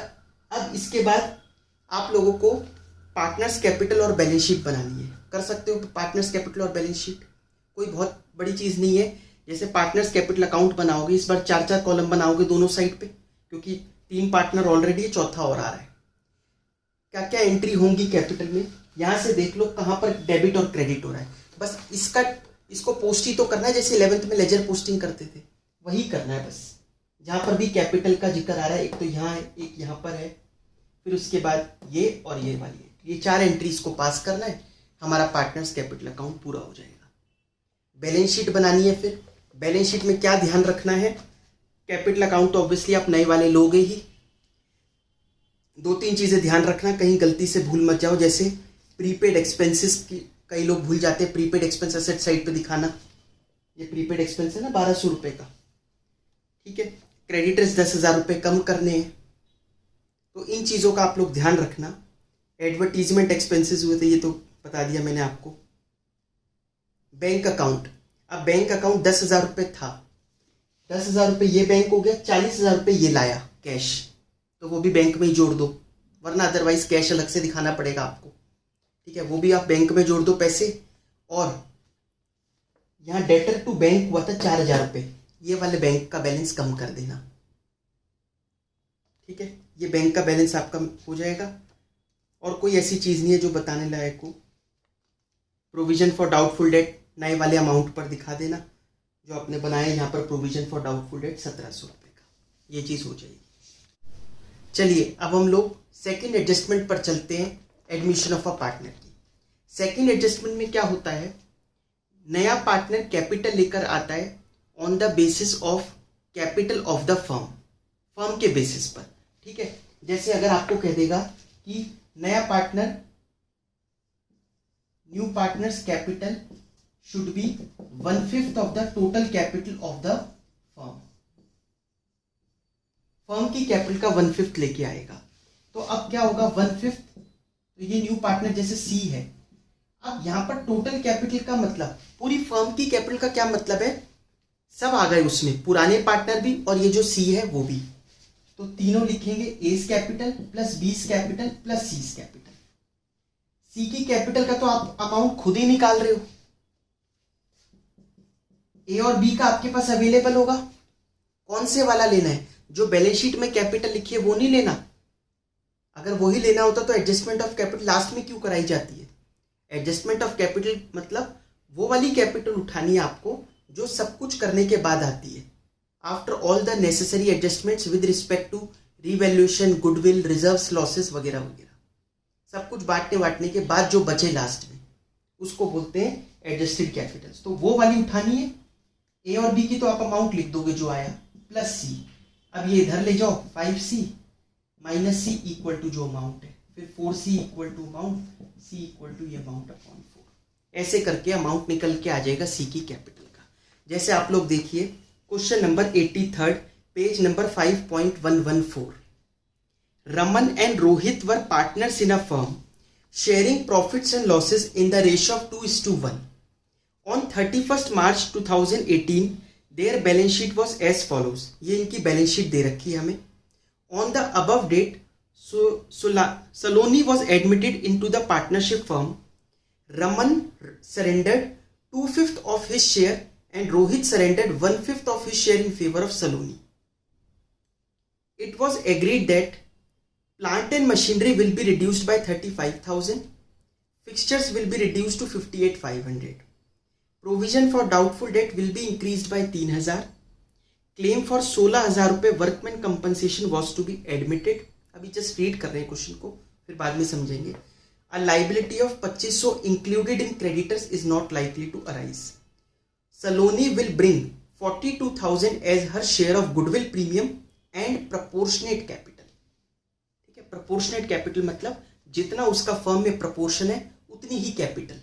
अब इसके बाद आप लोगों को पार्टनर्स कैपिटल और बैलेंस शीट बनानी है। कर सकते हो पार्टनर्स कैपिटल और बैलेंस शीट, कोई बहुत बड़ी चीज़ नहीं है। जैसे पार्टनर्स कैपिटल अकाउंट बनाओगे, इस बार 4-4 कॉलम बनाओगे दोनों साइड पे, क्योंकि 3 पार्टनर ऑलरेडी है, चौथा और आ रहा है। क्या क्या एंट्री होंगी कैपिटल में, यहाँ से देख लो कहाँ पर डेबिट और क्रेडिट हो रहा है। बस इसको पोस्ट ही तो करना है, जैसे 11th में लेजर पोस्टिंग करते थे, वही करना है। बस जहाँ पर भी कैपिटल का जिक्र आ रहा है, एक तो यहाँ है, एक यहाँ पर है, फिर उसके बाद ये और ये वाली है, ये 4 एंट्रीज को पास करना है, हमारा पार्टनर्स कैपिटल अकाउंट पूरा हो जाएगा। बैलेंस शीट बनानी है। फिर बैलेंस शीट में क्या ध्यान रखना है, कैपिटल अकाउंट तो ऑब्वियसली आप नए वाले लोगे ही। 2-3 चीज़ें ध्यान रखना, कहीं गलती से भूल मत जाओ। जैसे प्रीपेड एक्सपेंसेस की कई लोग भूल जाते हैं, प्रीपेड एक्सपेंस एसेट साइड पे दिखाना। ये प्रीपेड एक्सपेंस है ना 1200 रुपये का, ठीक है। क्रेडिटर्स 10,000 रुपये कम करने हैं, तो इन चीज़ों का आप लोग ध्यान रखना। एडवर्टीजमेंट एक्सपेंसेस हुए थे, ये तो बता दिया मैंने आपको। बैंक अकाउंट, अब बैंक अकाउंट 10,000 रुपये था, 10,000 रुपये ये बैंक हो गया, 40,000 रुपये ये लाया कैश, तो वो भी बैंक में ही जोड़ दो, वरना अदरवाइज कैश अलग से दिखाना पड़ेगा आपको, ठीक है। वो भी आप बैंक में जोड़ दो पैसे। और यहाँ डेटर टू बैंक हुआ था 4,000 रुपये, ये वाले बैंक का बैलेंस कम कर देना, ठीक है। ये बैंक का बैलेंस आपका हो जाएगा। और कोई ऐसी चीज़ नहीं है जो बताने लायक हो। प्रोविजन फॉर डाउटफुल डेट नए वाले अमाउंट पर दिखा देना, जो आपने बनाया यहाँ पर प्रोविजन फॉर डाउटफुल डेट 1700 रुपये का, ये चीज़ हो जाएगी। चलिए अब हम लोग सेकेंड एडजस्टमेंट पर चलते हैं, एडमिशन ऑफ अ पार्टनर की। सेकेंड एडजस्टमेंट में क्या होता है, नया पार्टनर कैपिटल लेकर आता है on the basis of capital of the firm, firm के बेसिस पर, ठीक है। जैसे अगर आपको कह देगा कि नया partner, new partners capital should be 1/5 of the total capital of the firm, firm की कैपिटल का 1/5 लेके आएगा। तो अब क्या होगा 1/5, तो ये न्यू पार्टनर जैसे सी है, अब यहाँ पर टोटल कैपिटल का मतलब, पूरी फर्म की कैपिटल का क्या मतलब है, सब आ गए उसमें, पुराने पार्टनर भी और ये जो सी है वो भी। तो तीनों लिखेंगे, S capital plus B's capital plus C's capital. C की कैपिटल का तो आप अमाउंट खुद ही निकाल रहे हो, ए और बी का आपके पास अवेलेबल होगा। कौन से वाला लेना है, जो बैलेंस शीट में कैपिटल लिखी है वो नहीं लेना। अगर वही लेना होता तो एडजस्टमेंट ऑफ कैपिटल लास्ट में क्यों कराई जाती है। एडजस्टमेंट ऑफ कैपिटल मतलब वो वाली कैपिटल उठानी है आपको जो सब कुछ करने के बाद आती है, after all the necessary adjustments with respect to revaluation, goodwill, reserves, losses वगैरह वगैरह, सब कुछ बांटने के बाद जो बचे लास्ट में उसको बोलते हैं एडजस्टेड कैपिटल्स। तो वो वाली उठानी है। ए और बी की तो आप अमाउंट लिख दोगे जो आया, प्लस सी। अब ये इधर ले जाओ, 5C minus C equal to जो अमाउंट है, फिर 4C equal to amount, C equal to ये अमाउंट अपॉन 4। ऐसे करके अमाउंट निकल के आ जाएगा सी की कैपिटल का। जैसे आप लोग देखिए question number 83 page number 5.114। Raman and Rohit were partners in a firm sharing profits and losses in the ratio of 2:1। On 31st March 2018, their balance sheet was as follows। ये इनकी बैलेंस शीट दे रखी है हमें। On the above date, Saloni was admitted into the partnership firm. Raman surrendered 2/5 of his share and Rohit surrendered 1/5 of his share in favor of Saloni. It was agreed that plant and machinery will be reduced by 35,000. Fixtures will be reduced to 58,500. Provision for doubtful debt will be increase by 3,000। Claim for 16,000 रुपये workman compensation was to be admitted. अभी just read कर रहे हैं question को, फिर बाद में समझेंगे। A liability of 2,500 included in creditors is not likely to arise. Saloni will bring 42,000 as her share of goodwill premium and proportionate capital. ठीक है, प्रपोर्शनेट कैपिटल मतलब जितना उसका फर्म में प्रपोर्शन है उतनी ही कैपिटल।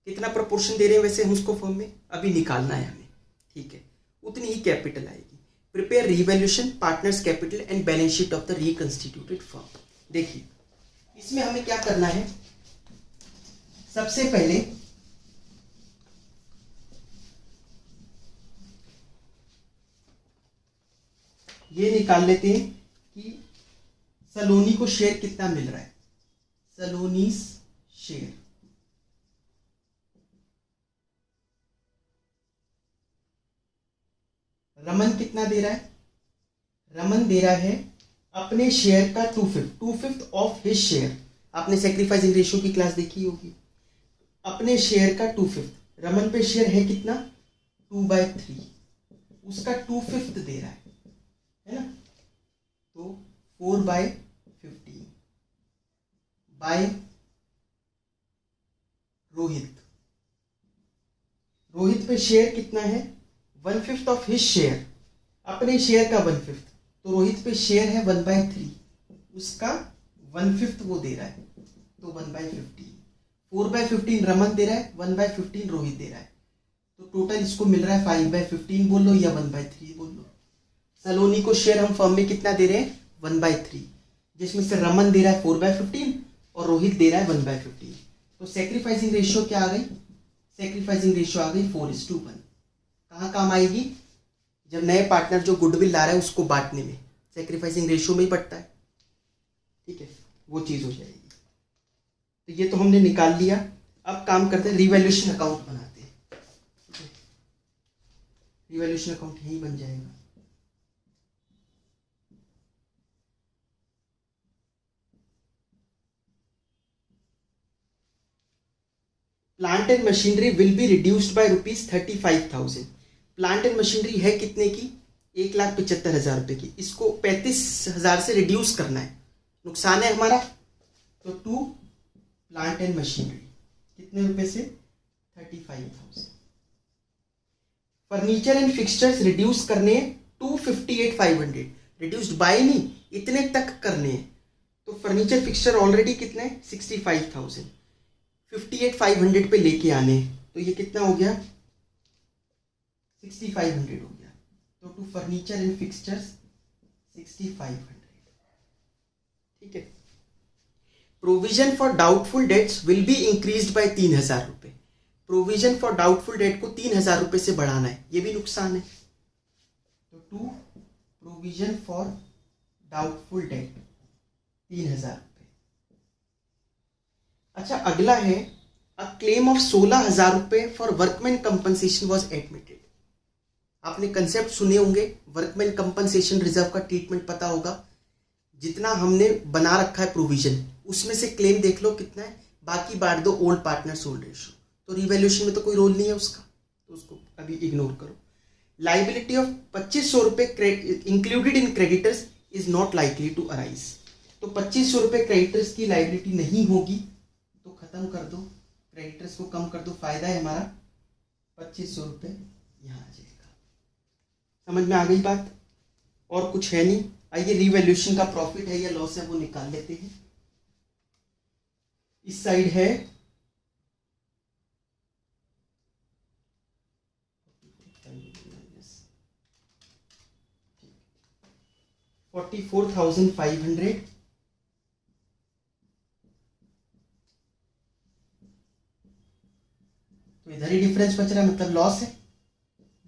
कितना प्रपोर्शन दे रहे हैं वैसे हम उसको फर्म में, अभी निकालना है हमें। ठीक है, उतनी ही कैपिटल आएगी। Prepare revaluation, partners capital and balance sheet of the reconstituted firm. देखिए इसमें हमें क्या करना है, सबसे पहले ये निकाल लेते हैं कि सलोनी को शेयर कितना मिल रहा है। सलोनीस शेयर, रमन कितना दे रहा है, रमन दे रहा है अपने शेयर का 2/5 ऑफ हिज शेयर। आपने सैक्रिफाइसिंग रेशियो की क्लास देखी होगी। अपने शेयर का 2/5, रमन पे शेयर है कितना 2/3, उसका 2/5 दे रहा है ना। तो 4/15 बाय रोहित। रोहित पे शेयर कितना है 1/5 ऑफ हिज शेयर, अपने शेयर का 1/5। तो रोहित पे शेयर है 1/3, उसका 1/5 वो दे रहा है, तो 1/15। 4/15 रमन दे रहा है, 1/15 रोहित दे रहा है। तो टोटल इसको मिल रहा है 5/15 बोल लो या 1/3 बोल लो। सलोनी को शेयर हम फर्म में कितना दे रहे हैं 1/3, जिसमें से रमन दे रहा है 4/15 और रोहित दे रहा है 1/15। तो सैक्रिफाइसिंग रेशियो क्या आ गई, सैक्रिफाइसिंग रेशियो आ गई 4:1। कहाँ काम आएगी, जब नए पार्टनर जो गुडविल ला रहा है उसको बांटने में, सैक्रिफाइसिंग रेशियो में ही बढ़ता है। ठीक है, वो चीज हो जाएगी। तो ये तो हमने निकाल लिया। अब काम करते हैं, रिवैल्यूएशन अकाउंट बनाते हैं। रिवैल्यूएशन अकाउंट यही बन जाएगा। Plant and machinery will be reduced bye ₹35,000। Plant and machinery है कितने की 1,75,000 रुपये की, इसको 35,000 से रिड्यूस करना है, नुकसान है हमारा। तो टू प्लांट एंड मशीनरी कितने रुपए से 35,000। फर्नीचर एंड फिक्सचर्स रिड्यूस करने 258,500, रिड्यूस्ड बाय नहीं, इतने तक करने हैं। तो फर्नीचर फिक्सचर ऑलरेडी कितने 65,000, 58,500 पे लेके आने, तो ये कितना हो गया 6,500 हो गया। तो टू फर्नीचर एंड फिक्सचर्स 6,500। ठीक है, provision for doubtful debts will be increased by 3,000 रुपये। प्रोविजन फॉर डाउटफुल डेट को 3,000 रुपये से बढ़ाना है, ये भी नुकसान है। तो to provision for doubtful debt 3,000 रुपये। अच्छा, अगला है अ क्लेम ऑफ 16,000 रुपये for workman compensation was admitted. आपने कंसेप्ट सुने होंगे, वर्कमैन कंपनसेशन रिजर्व का ट्रीटमेंट पता होगा। जितना हमने बना रखा है प्रोविजन, उसमें से क्लेम देख लो कितना है, बाकी बांट दो ओल्ड पार्टनर्स ओल्ड रेशियो। तो रिवैल्यूएशन में तो कोई रोल नहीं है उसका, तो उसको अभी इग्नोर करो। लाइबिलिटी ऑफ 2,500 रुपये included in creditors is not likely to arise. तो 2,500 रुपये क्रेडिटर्स की लाइबिलिटी नहीं होगी, तो खत्म कर दो, क्रेडिटर्स को कम कर दो, फायदा है हमारा 2,500 रुपये यहाँ आ जाएगा। समझ में आ गई बात? और कुछ है नहीं। आइए रिवैल्यूएशन का प्रॉफिट है या लॉस है वो निकाल लेते हैं। इस साइड है 44,500 तो इधर ही डिफरेंस बच रहा है, मतलब लॉस है।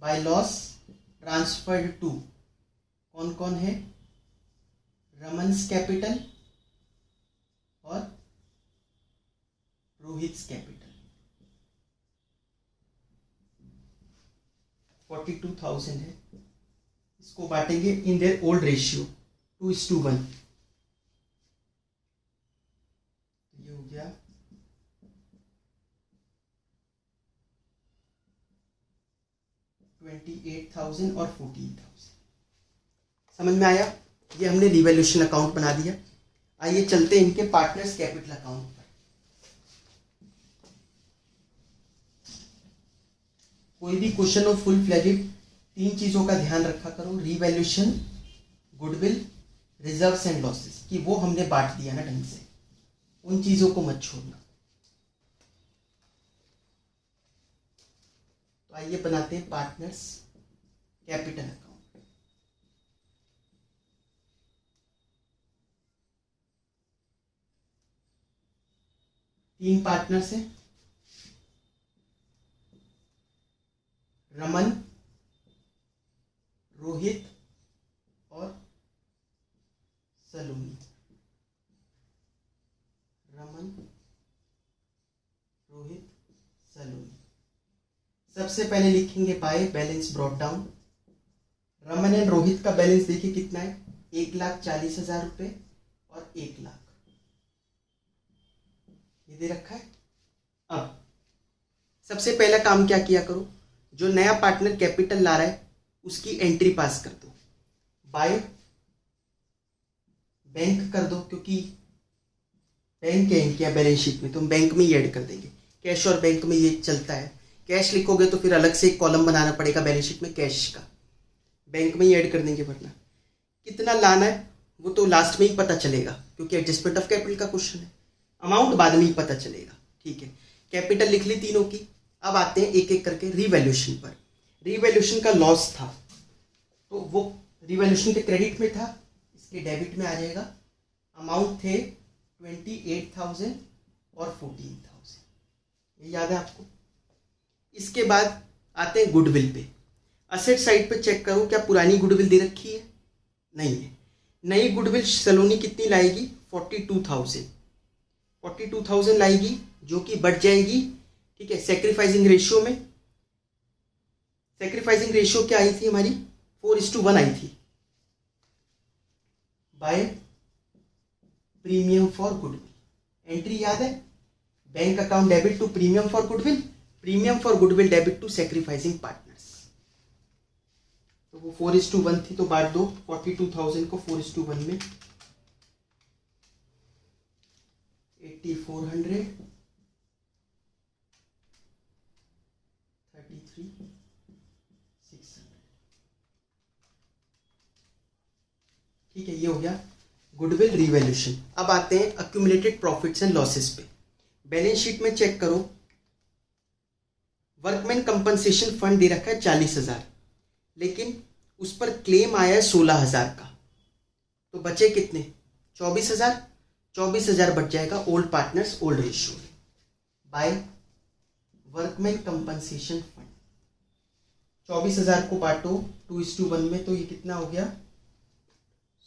बाय लॉस ट्रांसफर्ड टू कौन कौन है? रमन्स कैपिटल और रोहित्स कैपिटल। 42,000 है। इसको बांटेंगे इन देयर ओल्ड रेशियो 2:1। ये हो गया 28,000 और 14,000। समझ में आया? ये हमने रिवैल्यूएशन अकाउंट बना दिया। आइए चलते हैं इनके पार्टनर्स कैपिटल अकाउंट पर। कोई भी क्वेश्चन हो फुल फ्लेजेड, 3 चीजों का ध्यान रखा करो, revaluation, goodwill, reserves and losses, कि वो हमने बांट दिया ना ढंग से, उन चीजों को मत छोड़ना। तो आइए बनाते हैं पार्टनर्स कैपिटल अकाउंट। 3 पार्टनर्स हैं, रमन, रोहित और सलोनी। रमन, रोहित, सलोनी। सबसे पहले लिखेंगे by balance brought down. Raman and Rohit का बैलेंस देखिए कितना है, 1,40,000 रुपये और 1 लाख, ये दे रखा है। अब सबसे पहला काम क्या किया करो, जो नया पार्टनर कैपिटल ला रहा है उसकी एंट्री पास कर दो, बाय बैंक कर दो, क्योंकि बैंक है इनके बैलेंस शीट में, तो हम बैंक में ही ऐड कर देंगे। कैश और बैंक में ये चलता है, कैश लिखोगे तो फिर अलग से एक कॉलम बनाना पड़ेगा बैलेंस शीट में कैश का, बैंक में ही ऐड कर देंगे। वरना कितना लाना है वो तो लास्ट में ही पता चलेगा, क्योंकि एडजस्टमेंट ऑफ कैपिटल का क्वेश्चन है, अमाउंट बाद में ही पता चलेगा। ठीक है, कैपिटल लिख ली तीनों की। अब आते हैं एक एक करके रिवैल्यूएशन पर। रिवैल्यूएशन का लॉस था तो वो रिवैल्यूएशन के क्रेडिट में था, इसके डेबिट में आ जाएगा। अमाउंट थे 28,000 और 14,000, ये याद है आपको। इसके बाद आते हैं गुडविल पे। असेट साइड पे चेक करो क्या पुरानी गुडविल दे रखी है, नहीं है। नई गुडविल सलोनी कितनी लाएगी, 42,000 लाएगी, जो कि बढ़ जाएगी। ठीक है, सेक्रीफाइसिंग रेशियो में, सेक्रीफाइसिंग रेशियो क्या आई थी हमारी, 4:1 आई थी, by premium for goodwill. Entry याद है, bank account debit to premium for goodwill, premium for goodwill debit to sacrificing partners. तो वो 4:1 थी, तो बांट दो 42,000 को 4:1 में, 8,400, 33,600। ठीक है, ये हो गया गुडविल रिवैल्यूएशन। अब आते हैं अक्यूमुलेटेड प्रॉफिट्स एंड लॉसेस पे। बैलेंस शीट में चेक करो, वर्कमैन कंपनसेशन फंड दे रखा है 40,000, लेकिन उस पर क्लेम आया है 16,000 का, तो बचे कितने, 24,000। 24,000 बच जाएगा ओल्ड पार्टनर्स ओल्ड रेशियो में बाय वर्कमैन कंपनसेशन फंड। 24,000 को बांटो 2:1 में, तो ये कितना हो गया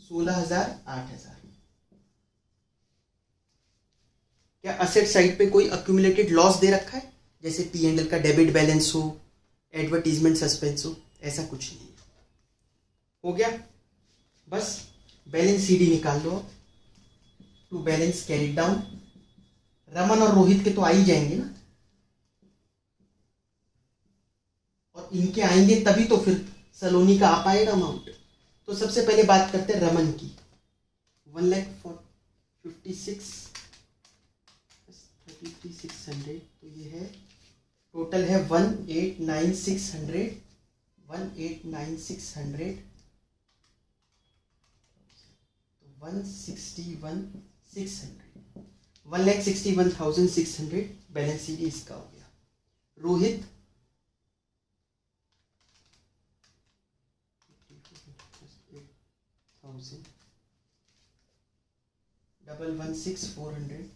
16,000 8,000। क्या असेट साइड पे कोई अक्यूमुलेटेड लॉस दे रखा है, जैसे P&L का डेबिट बैलेंस हो, एडवर्टीजमेंट सस्पेंस हो? ऐसा कुछ नहीं है। हो गया, बस बैलेंस CD निकाल लो। To balance carry down, Raman और रोहित के तो आ ही जाएंगे ना, और इनके आएंगे तभी तो फिर सलोनी का आ पाएगा अमाउंट। तो सबसे पहले बात करते हैं रमन की। 1,33,600, तो ये है टोटल है 1,89,600, 1,89,600, 1,61,600, 1,61,600 बैलेंस CD इसका हो गया। रोहित 1,16,400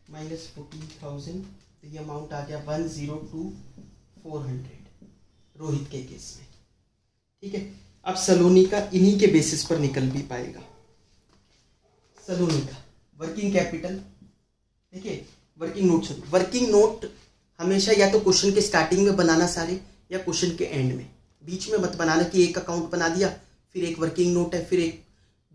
माइनस 14,000, तो ये अमाउंट आ गया 1,02,400 रोहित के केस में। ठीक है, अब सलोनी का इन्हीं के बेसिस पर निकल भी पाएगा। सलोनी का वर्किंग कैपिटल, देखिए वर्किंग नोट हमेशा या तो क्वेश्चन के स्टार्टिंग में बनाना सारे, या क्वेश्चन के एंड में। बीच में मत बनाना कि एक अकाउंट बना दिया फिर एक वर्किंग नोट है, फिर एक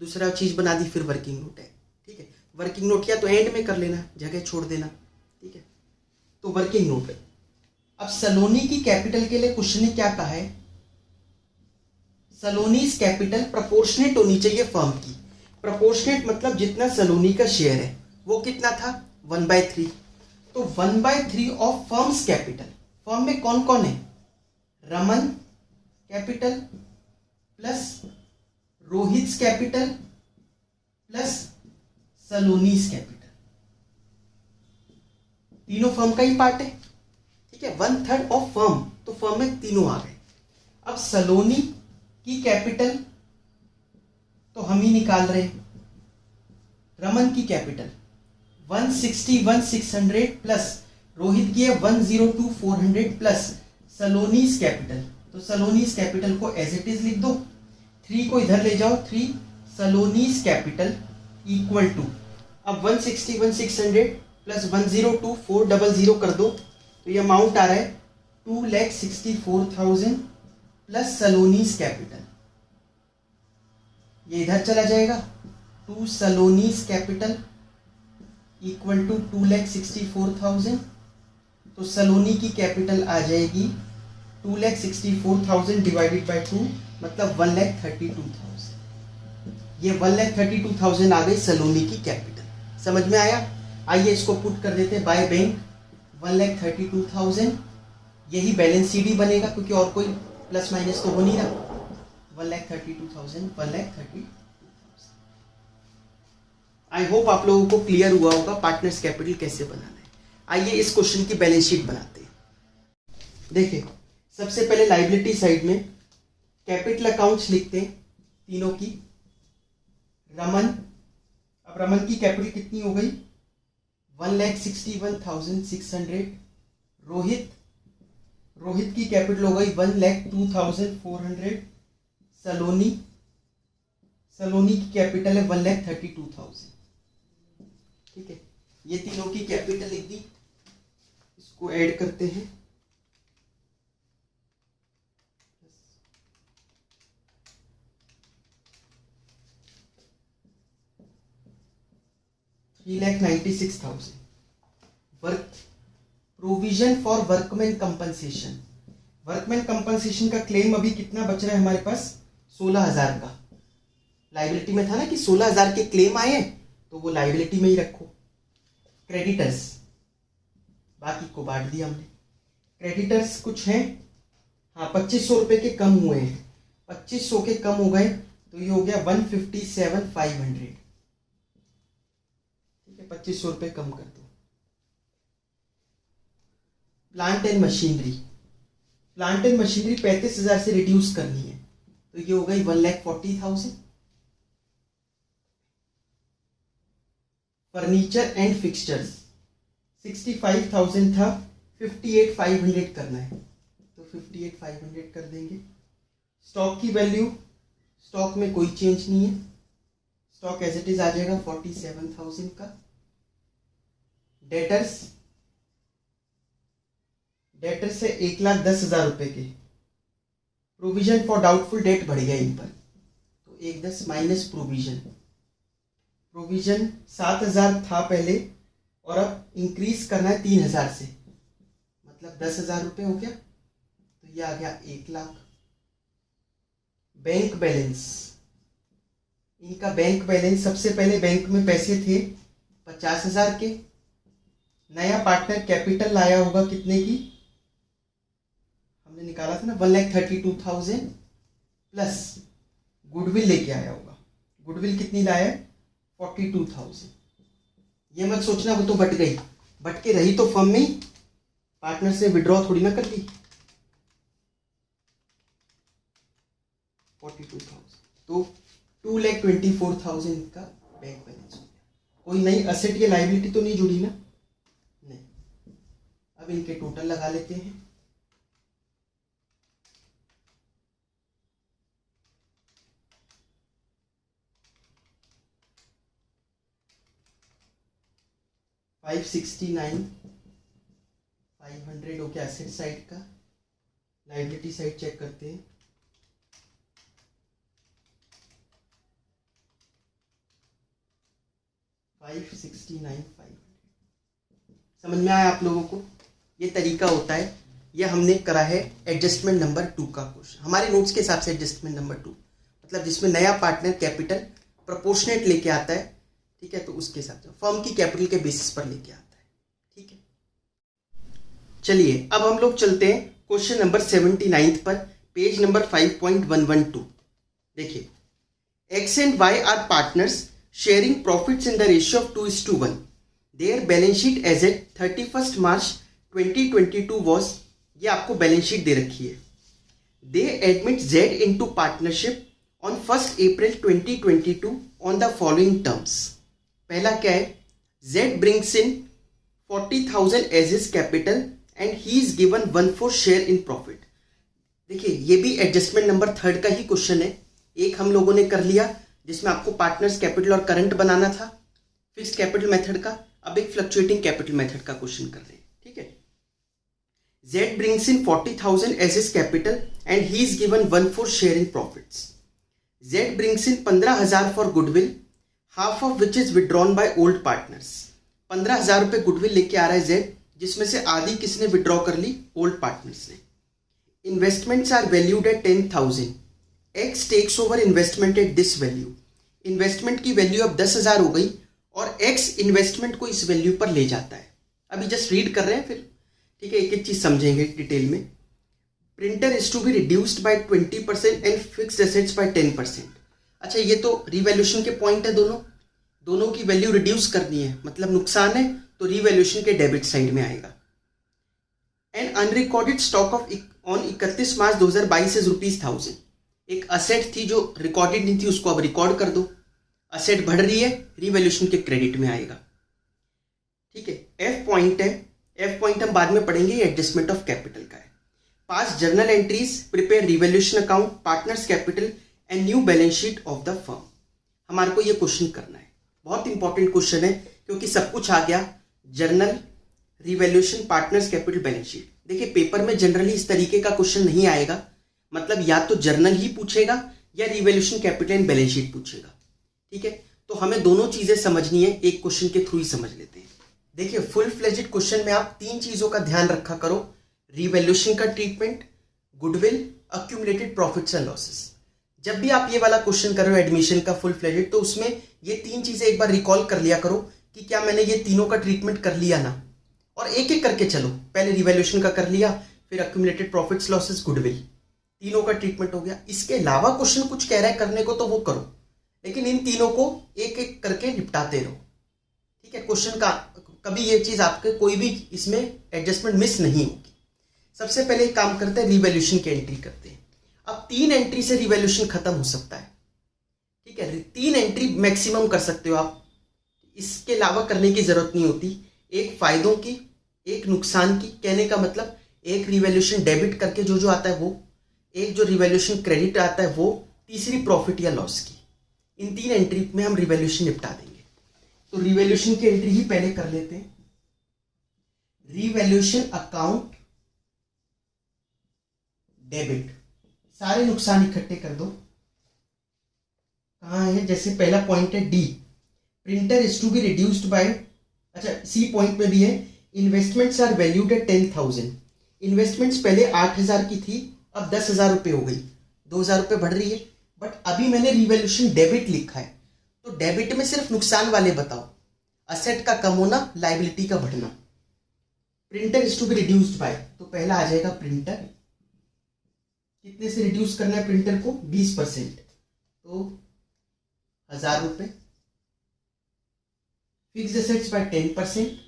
दूसरा चीज बना दी फिर वर्किंग नोट है। ठीक है, वर्किंग नोट या तो एंड में कर लेना, जगह छोड़ देना। ठीक है, तो वर्किंग नोट। अब सलोनी की कैपिटल के लिए क्वेश्चन ने क्या कहा है, सलोनीज कैपिटल प्रोपोर्शनेट होनी चाहिए फर्म की। प्रोपोर्शनेट मतलब जितना सलोनी का शेयर है वो कितना था 1/3, तो 1/3 ऑफ फर्म्स कैपिटल। फर्म में कौन कौन है, Raman capital plus Rohit capital plus Saloni's capital, तीनों फर्म का ही पार्ट है। ठीक है, 1/3 ऑफ फर्म, तो फर्म में तीनों आ गए। अब सलोनी की कैपिटल तो हम ही निकाल रहे हैं, रमन की कैपिटल 161,600 प्लस रोहित की है 102,400 प्लस सलोनीज कैपिटल, तो सलोनीज कैपिटल को एज इट इज लिख दो, 3 को इधर ले जाओ, 3 सलोनीज कैपिटल इक्वल टू, अब 161,600 प्लस 102,400 कर दो, तो ये अमाउंट आ रहा है 2,64,000 प्लस सलोनीज कैपिटल, ये इधर चला जाएगा, 2 सलोनीज कैपिटल इक्वल टू 2,64,000, तो सलोनी की कैपिटल आ जाएगी 2,64,000 डिवाइडेड बाय 2 मतलब 1,32,000। ये 1,32,000 आ गई सलोनी की कैपिटल। समझ में आया? आइए इसको पुट कर देते हैं बाय बैंक 1,32,000, यही बैलेंस CD बनेगा क्योंकि और कोई प्लस माइनस तो हो नहीं रहा। 1,32,000, 1,32,000। आई होप आप लोगों को क्लियर हुआ होगा पार्टनर्स कैपिटल कैसे बनाना है। आइए इस क्वेश्चन की बैलेंस शीट बनाते हैं। देखिए सबसे पहले लायबिलिटी साइड में कैपिटल अकाउंट्स लिखते हैं तीनों की। रमन, अब रमन की कैपिटल कितनी हो गई 1,61,600। रोहित की कैपिटल हो गई 1,02,400। सलोनी की कैपिटल है 1,32,000। ठीक है, ये तीनों की कैपिटल लिख दी, इसको ऐड करते हैं। $3,96,000। Work provision for workman compensation, workman compensation का क्लेम अभी कितना बच रहा है हमारे पास 16,000 का। लायबिलिटी में था ना कि 16,000 के क्लेम आए, तो वो लायबिलिटी में ही रखो। क्रेडिटर्स बाकी को बांट दिया हमने। क्रेडिटर्स कुछ हैं, हाँ 2,500 रुपए के कम हुए हैं, 2,500 के कम हो गए तो ये हो गया 157,500। ठीक है, 2,500 रुपए कम कर दो। प्लांट एंड मशीनरी 35,000 से रिड्यूस करनी है, तो ये हो गई 1,40,000। फर्नीचर एंड फिक्सचर्स 65,000 था, 58,500 करना है तो 58,500 कर देंगे। स्टॉक की वैल्यू, स्टॉक में कोई चेंज नहीं है, स्टॉक एज इट इज आ जाएगा 47,000 का। डेटर्स है 1,10,000 रुपए के। प्रोविजन फॉर डाउटफुल डेट बढ़ गया इन पर, तो 1,10 माइनस प्रोविजन 7,000 था पहले और अब इंक्रीज करना है 3,000 से, मतलब 10,000 रुपये हो गया, तो ये आ गया 1,00,000। बैंक बैलेंस, इनका बैंक बैलेंस सबसे पहले बैंक में पैसे थे 50,000 के। नया पार्टनर कैपिटल लाया होगा कितने की, हमने निकाला था ना 1,32,000 प्लस गुडविल लेके आया होगा। गुडविल कितनी लाया है 42,000। ये मत सोचना वो तो बट गई, बट के रही तो फर्म में ही, पार्टनर से विड्रॉ थोड़ी ना कर ली। 42,000 तो 2,24,000 का बैंक बैलेंस हो गया। कोई नई असेट या लाइबिलिटी तो नहीं जुड़ी ना, नहीं। अब इनके टोटल लगा लेते हैं। $569,500 हो गया एसेट साइड का। लाइबिलिटी साइड चेक करते हैं। समझ में आया आप लोगों को? ये तरीका होता है, ये हमने करा है एडजस्टमेंट नंबर 2 का क्वेश्चन, हमारे नोट्स के हिसाब से एडजस्टमेंट नंबर 2, मतलब जिसमें नया पार्टनर कैपिटल प्रोपोर्शनेट लेके आता है, ठीक है, तो उसके हिसाब से फर्म की कैपिटल के बेसिस पर लेके आता है, ठीक है। चलिए अब हम लोग चलते हैं क्वेश्चन नंबर 79 पर, पेज नंबर 5.112। देखिए, X and Y are partners sharing profits in the ratio of 2:1. Their balance sheet as at 31st March 2022 was, ये आपको बैलेंस शीट दे रखी है। They admit Z into partnership on 1st April 2022 on the following terms. पहला क्या है, Z brings in 40,000 as his capital and he is given 1/4 share in profit. देखिए ये भी एडजस्टमेंट नंबर 3 का ही क्वेश्चन है। एक हम लोगों ने कर लिया जिसमें आपको पार्टनर्स कैपिटल और करंट बनाना था, फिक्स्ड कैपिटल मेथड का। अब एक फ्लक्चुएटिंग कैपिटल मेथड का क्वेश्चन कर रहे हैं, ठीक है। Z brings in 40,000 as his capital and he is given 1/4 share in profits. Z brings in 15,000 for goodwill, half of which is withdrawn by old partners. 15,000 रुपये गुडविल लेके आ रहा है Z, जिसमें से आधी किसने विड्रॉ कर ली, ओल्ड पार्टनर्स ने। Investments are valued at 10,000. X takes over investment at this value. Investment की वैल्यू अब 10,000 हो गई और X इन्वेस्टमेंट को इस वैल्यू पर ले जाता है। अभी जस्ट रीड कर रहे हैं फिर, ठीक है, एक एक चीज समझेंगे डिटेल में। Printer is to be reduced by 20% and fixed assets by 10%। अच्छा, ये तो रिवैल्यूएशन के पॉइंट है, दोनों की वैल्यू रिड्यूस करनी है, मतलब नुकसान है तो रिवैल्यूएशन के डेबिट साइड में आएगा। And unrecorded stock of on 31 March 2022 is ₹1,000। एक असेट थी जो रिकॉर्डेड नहीं थी, उसको अब रिकॉर्ड कर दो। असेट बढ़ रही है, रिवैल्यूएशन के क्रेडिट में आएगा, ठीक है। एफ पॉइंट है, एफ पॉइंट हम बाद में पढ़ेंगे, एडजस्टमेंट ऑफ कैपिटल का है। पास journal entries, prepare revaluation account, partners capital and new balance sheet of the firm. हमारे को ये क्वेश्चन करना है, बहुत इंपॉर्टेंट क्वेश्चन है क्योंकि सब कुछ आ गया, journal, revaluation, partners capital, balance sheet. देखिए पेपर में जनरली इस तरीके का क्वेश्चन नहीं आएगा, मतलब या तो जर्नल ही पूछेगा या revaluation capital and balance sheet पूछेगा, ठीक है। तो हमें दोनों चीजें समझनी है, एक क्वेश्चन के थ्रू ही समझ लेते हैं। देखिए फुल फ्लेजेड क्वेश्चन में आप 3 चीजों का ध्यान रखा करो, रिवैल्यूएशन का treatment, goodwill, accumulated profits and losses. जब भी आप ये वाला क्वेश्चन कर रहे हो एडमिशन का फुल फ्लेजेड, तो उसमें ये 3 चीजें एक बार रिकॉल कर लिया करो कि क्या मैंने ये तीनों का ट्रीटमेंट कर लिया ना, और एक एक करके चलो। पहले रिवैल्यूएशन का कर लिया, फिर अक्यूमुलेटेड प्रॉफिट्स लॉसेस, गुडविल, तीनों का ट्रीटमेंट हो गया। इसके अलावा क्वेश्चन कुछ कह रहा है करने को तो वो करो, लेकिन इन तीनों को एक एक करके निपटाते रहो, ठीक है। क्वेश्चन का कभी ये चीज आपके कोई भी इसमें एडजस्टमेंट मिस नहीं होगी। सबसे पहले एक काम करते हैं, रिवैल्यूएशन की एंट्री करते हैं। अब 3 एंट्री से रिवैल्यूएशन खत्म हो सकता है, ठीक है, 3 एंट्री मैक्सिमम कर सकते हो आप, इसके अलावा करने की जरूरत नहीं होती। एक फायदों की, एक नुकसान की, कहने का मतलब एक रिवैल्यूएशन डेबिट करके जो जो आता है वो, एक जो रिवैल्यूएशन क्रेडिट आता है वो, तीसरी प्रॉफिट या लॉस की। इन 3 एंट्री में हम रिवैल्यूएशन निपटा देंगे। तो रिवैल्यूएशन की एंट्री ही पहले कर लेते हैं। रिवैल्यूएशन अकाउंट डेबिट, सारे नुकसान इकट्ठे कर दो। कहाँ है, जैसे पहला पॉइंट है D, printer is to be reduced by, अच्छा सी पॉइंट में भी है, investments are valued at 10,000। Investments पहले 8,000 की थी, अब 10,000 रुपये हो गई, 2,000 रुपये बढ़ रही है। बट अभी मैंने रिवैल्यूएशन डेबिट लिखा है, तो डेबिट में सिर्फ नुकसान वाले बताओ, असेट का कम होना, लाइबिलिटी का बढ़ना। Printer is to be reduced by, तो पहला आ जाएगा प्रिंटर, कितने से रिड्यूस करना है प्रिंटर को, 20%, तो 1,000 रुपये। फिक्स्ड एसेट्स बाय 10%,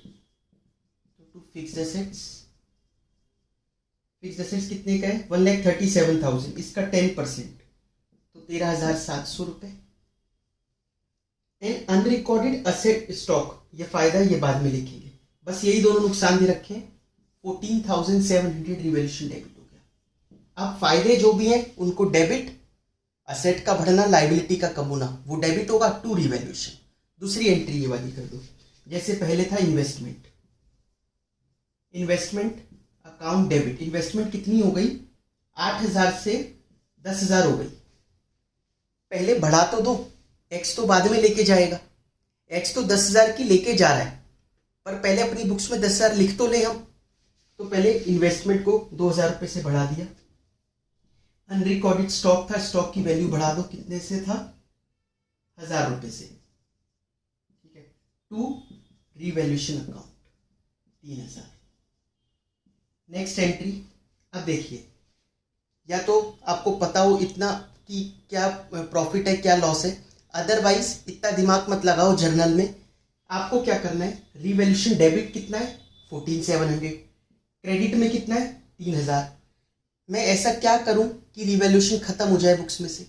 तो to fixed assets, fixed assets कितने का है, 1,37,000, इसका 10%, तो 13,700 रुपये। एंड अनरिकॉर्डेड असेट स्टॉक, ये फायदा ये बाद में लिखेंगे, बस यही दोनों नुकसान दे रखे हैं। 14,700 रिवैल्यूएशन डेबिट हो गया। अब फायदे जो भी हैं उनको डेबिट, असेट का बढ़ना, लाइबिलिटी का कम होना, वो डेबिट होगा टू रिवैल्यूएशन। दूसरी एंट्री ये वाली कर दो, जैसे पहले था investment, investment account debit, investment कितनी हो गई, 8,000 से 10,000 हो गई। पहले बढ़ा तो दो, एक्स तो बाद में लेके जाएगा, एक्स तो 10,000 की लेके जा रहा है, पर पहले अपनी बुक्स में 10,000 लिख तो ले हम। तो पहले इन्वेस्टमेंट को 2,000 रुपये से बढ़ा दिया। अनरिकॉर्डेड स्टॉक था, स्टॉक की वैल्यू बढ़ा दो, कितने से था, 1,000 रुपये से, ठीक है, to revaluation account 3,000। Next entry, अब देखिए, या तो आपको पता हो इतना कि क्या प्रॉफिट है क्या लॉस है, अदरवाइज इतना दिमाग मत लगाओ जर्नल में। आपको क्या करना है, रिवैल्यूएशन डेबिट कितना है, 14,700, क्रेडिट में कितना है, 3,000। मैं ऐसा क्या करूं कि रिवैल्यूएशन खत्म हो जाए बुक्स में से,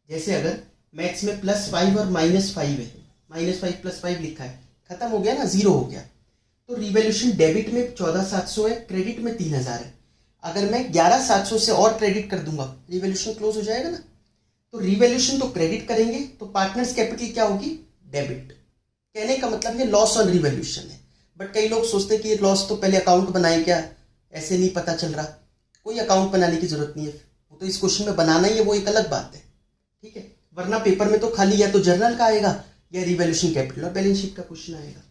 जैसे अगर मैथ्स में +5 और -5 है, -5 +5 लिखा है, खत्म हो गया ना, 0 हो गया। तो रिवैल्यूएशन डेबिट में 14,700 है, क्रेडिट में 3,000 है। अगर मैं 11,700 से और क्रेडिट कर दूंगा, रिवैल्यूएशन क्लोज हो जाएगा ना। तो रिवैल्यूएशन तो क्रेडिट करेंगे, तो पार्टनर्स कैपिटल क्या होगी, डेबिट। कहने का मतलब ये लॉस ऑन रिवैल्यूएशन है। बट कई लोग सोचते हैं कि ये लॉस तो पहले अकाउंट बनाए क्या, ऐसे नहीं पता चल रहा। कोई अकाउंट बनाने की जरूरत नहीं है, वो तो इस क्वेश्चन में बनाना ही है, वो एक अलग बात है, ठीक है। वरना पेपर में तो खाली या तो जर्नल का आएगा या रिवैल्यूएशन कैपिटल और बैलेंस शीट का क्वेश्चन आएगा।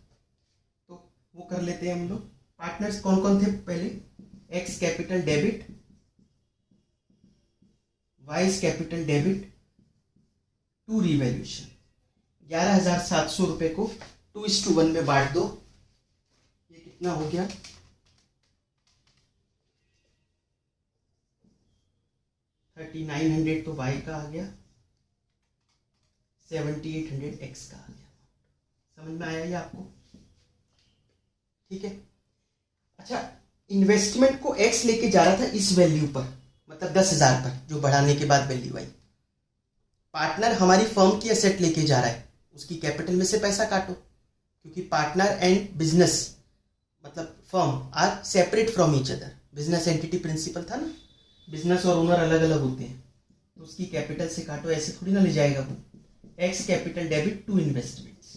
तो वो कर लेते हैं हम लोग। पार्टनर्स कौन कौन थे, पहले X capital debit, Y's capital debit to revaluation. 11,700 रुपये को 2:1 में बांट दो, ये कितना हो गया, 3,900 तो वाई का आ गया, 7,800 एक्स का आ गया। समझ में आया ये आपको, ठीक है। अच्छा, इन्वेस्टमेंट को एक्स लेके जा रहा था इस वैल्यू पर, मतलब 10,000 पर, जो बढ़ाने के बाद वैल्यू आई। पार्टनर हमारी फर्म की एसेट लेके जा रहा है, उसकी कैपिटल में से पैसा काटो, क्योंकि पार्टनर एंड बिजनेस मतलब firm are separate from each other. Business entity principle था ना, बिजनेस और ओनर अलग अलग होते हैं, तो उसकी कैपिटल से काटो, ऐसे थोड़ी ना ले जाएगा वो। X capital debit to investments,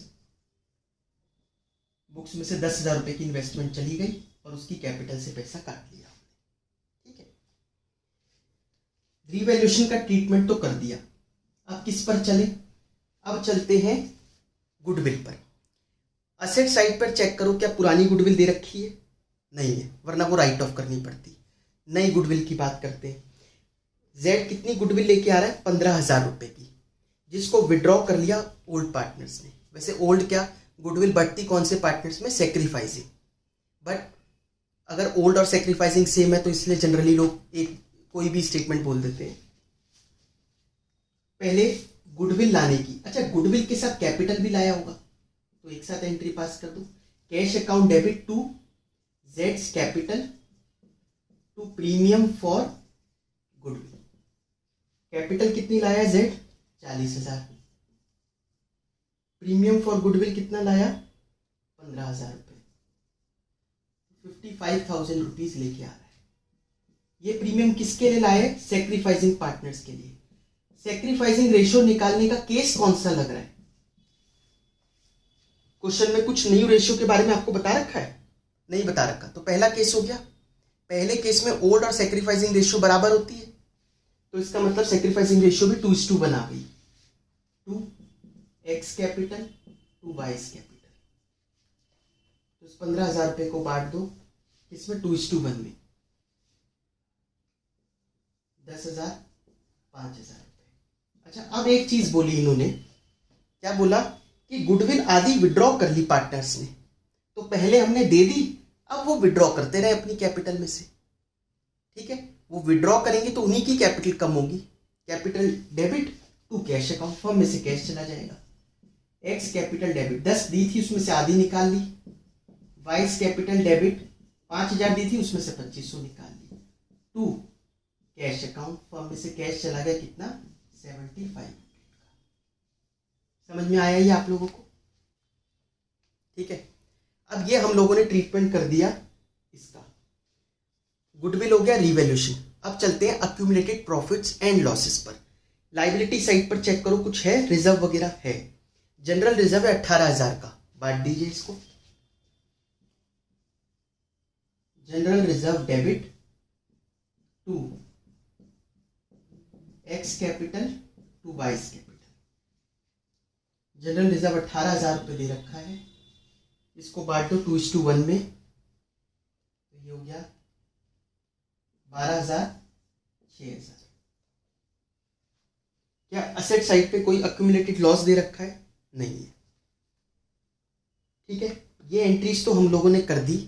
books में से 10,000 रुपये की इन्वेस्टमेंट चली गई और उसकी कैपिटल से पैसा काट लिया, ठीक है। रिवैल्यूएशन का ट्रीटमेंट तो कर दिया, अब किस पर चले, अब चलते हैं गुडविल पर। असेट साइड पर चेक करो क्या पुरानी गुडविल दे रखी है, नहीं है, वरना वो राइट ऑफ करनी पड़ती। नई गुडविल की बात करते हैं। जेड कितनी गुडविल लेके आ रहा है, 15,000 रुपये की, जिसको विड्रॉ कर लिया ओल्ड पार्टनर्स ने। वैसे ओल्ड क्या, गुडविल बढ़ती कौन से पार्टनर्स में, सेक्रीफाइसिंग। बट अगर ओल्ड और सेक्रीफाइसिंग सेम है तो इसलिए जनरली लोग एक कोई भी स्टेटमेंट बोल देते हैं। पहले गुडविल लाने की, अच्छा गुडविल के साथ कैपिटल भी लाया होगा, तो एक साथ एंट्री पास कर दो। कैश अकाउंट डेबिट टू जेड्स capital to premium for goodwill, capital कितनी लाया जेड? 40,000। प्रीमियम फॉर गुडविल कितना लाया? 15,000 रुपये। 55,000 रुपीज लेके आ रहा है। ये प्रीमियम किसके लिए लाए? सेक्रीफाइसिंग पार्टनर्स के लिए। सेक्रीफाइसिंग रेशियो निकालने का केस कौन सा लग रहा है? क्वेश्चन में कुछ न्यू रेशियो के बारे में आपको बता रखा है? नहीं बता रखा। तो पहला केस हो गया। पहले केस में ओल्ड और सेक्रीफाइसिंग रेशियो बराबर होती है, तो इसका मतलब सेक्रीफाइसिंग रेशियो भी 2:1 बना गई। 2x capital 2y capital. तो इस 15,000 रुपए को बांट दो किसमें? 2:1 में। 10,000 5,000 रुपए। अच्छा, अब एक चीज बोली इन्होंने, क्या बोला कि गुडविल आदि विड्रॉ कर ली पार्टनर्स ने, तो पहले हमने दे दी, अब वो विड्रॉ करते रहे अपनी कैपिटल में से। ठीक है, वो विड्रॉ करेंगे तो उन्हीं की कैपिटल कम होगी। Capital debit to cash account, firm में से कैश चला जाएगा। एक्स कैपिटल डेबिट 10 दी थी, उसमें से आधी निकाल ली। वाइस कैपिटल डेबिट 5,000 दी थी, उसमें से 2,500 निकाल ली। टू कैश अकाउंट, फर्म में से कैश चला गया कितना? 75। समझ में आया ये आप लोगों को? ठीक है, अब ये हम लोगों ने ट्रीटमेंट कर दिया इसका। गुडविल हो गया रिवैल्यूएशन। अब चलते हैं अक्यूमुलेटेड प्रॉफिट्स एंड लॉसेस पर। लाइबिलिटी साइड पर चेक करो, कुछ है? रिजर्व वगैरह है। जनरल रिजर्व है 18,000 का, बांट दीजिए इसको। General reserve debit to X capital to Y's capital. General reserve 18,000 रुपये दे रखा है, इसको बांट दो 2:1 में, तो ये हो गया 12,000 6,000। क्या असेट साइड पे कोई अक्यूमुलेटेड लॉस दे रखा है? नहीं है। ठीक है, ये एंट्रीज तो हम लोगों ने कर दी।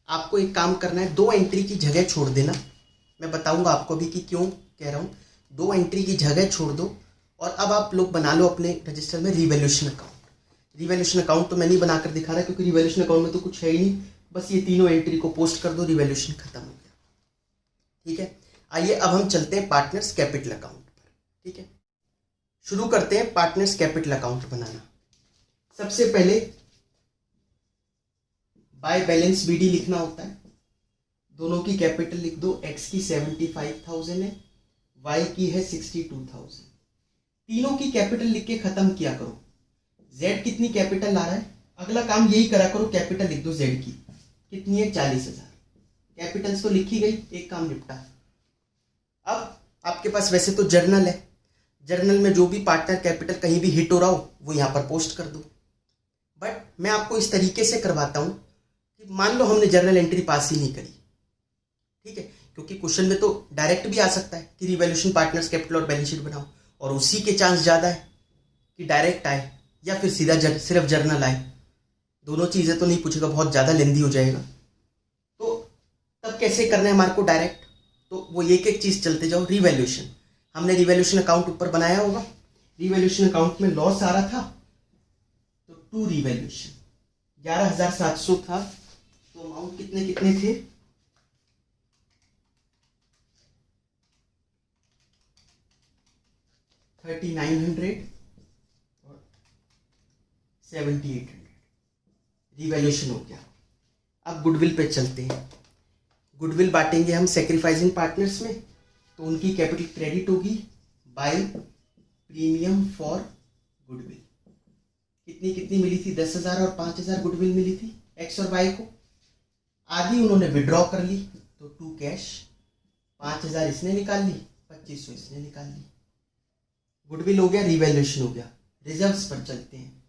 आपको एक काम करना है, 2 एंट्री की जगह छोड़ देना। मैं बताऊंगा आपको भी कि क्यों कह रहा हूं। 2 एंट्री की जगह छोड़ दो, और अब आप लोग बना लो अपने रजिस्टर में रिवैल्यूएशन अकाउंट। रिवैल्यूएशन अकाउंट तो मैं नहीं बनाकर दिखा रहा, क्योंकि रिवैल्यूएशन अकाउंट में तो कुछ है ही नहीं। बस ये तीनों एंट्री को पोस्ट कर दो, रिवैल्यूएशन खत्म हो गया। ठीक है, आइए अब हम चलते हैं पार्टनर्स कैपिटल अकाउंट पर। ठीक है, शुरू करते हैं पार्टनर्स कैपिटल अकाउंट बनाना। सबसे पहले बाय बैलेंस बीडी लिखना होता है। दोनों की कैपिटल लिख दो। एक्स की 75,000 है, वाई की है 62,000। तीनों की कैपिटल लिख के खत्म किया करो। जेड कितनी कैपिटल ला रहा है? अगला काम यही करा करो, कैपिटल लिख दो जेड की। कितनी है? 40,000। कैपिटल्स तो लिखी गई, एक काम निपटा। अब आपके पास वैसे तो जर्नल है, जर्नल में जो भी पार्टनर कैपिटल कहीं भी हिट हो रहा हो वो यहाँ पर पोस्ट कर दो। बट मैं आपको इस तरीके से करवाता हूँ कि मान लो हमने जर्नल एंट्री पास ही नहीं करी। ठीक है, क्योंकि क्वेश्चन में तो डायरेक्ट भी आ सकता है कि रिवैल्यूएशन पार्टनर्स कैपिटल और बैलेंस शीट बनाओ, और उसी के चांस ज़्यादा है कि डायरेक्ट आए या फिर सीधा सिर्फ जर्नल आए। दोनों चीज़ें तो नहीं पूछेगा, बहुत ज़्यादा लेंदी हो जाएगा। तो तब कैसे करना है हमारे को डायरेक्ट? तो वो एक एक चीज़ चलते जाओ। रिवैल्यूएशन, हमने रिवैल्यूएशन अकाउंट ऊपर बनाया होगा। रिवैल्यूएशन अकाउंट में लॉस आ रहा था, तो टू रिवैल्यूएशन 11,700 था, तो अमाउंट कितने कितने थे? 3,900 और 7,800। रिवैल्यूएशन हो गया। अब गुडविल पे चलते हैं। गुडविल बांटेंगे हम सेक्रीफाइसिंग पार्टनर्स में, तो उनकी कैपिटल क्रेडिट होगी बाय प्रीमियम फॉर गुडविल। कितनी कितनी मिली थी? 10,000 और 5,000 गुडविल मिली थी एक्स और वाई को। आधी उन्होंने विड्रॉ कर ली, तो टू कैश 5,000 इसने निकाल ली, 2,500 इसने निकाल ली। गुडविल हो गया, रिवैल्यूएशन हो गया। रिजर्व्स पर चलते हैं।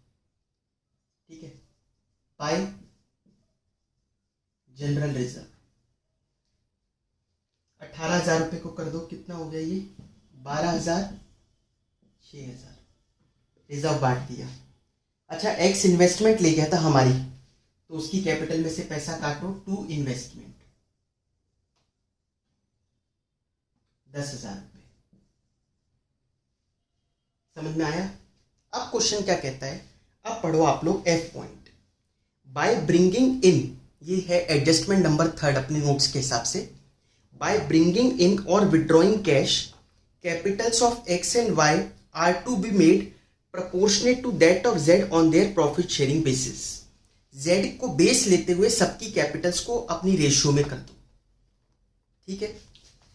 ठीक है, बाय जनरल रिजर्व 18,000 रुपये को कर दो, कितना हो गया ये? 12,000 6,000। रिजर्व बांट दिया। अच्छा, एक्स इन्वेस्टमेंट ले गया था हमारी, तो उसकी कैपिटल में से पैसा काटो। टू इन्वेस्टमेंट 10,000 रुपये। समझ में आया? अब क्वेश्चन क्या कहता है, अब पढ़ो आप लोग एफ पॉइंट। बाय ब्रिंगिंग इन, ये है एडजस्टमेंट नंबर 3 अपने नोट्स के हिसाब से। बाय ब्रिंगिंग इन और withdrawing cash capitals of X and Y are to be made proportionate to that of Z on their profit sharing basis. Z को base लेते हुए सबकी कैपिटल्स को अपनी रेशियो में कर दो. ठीक है,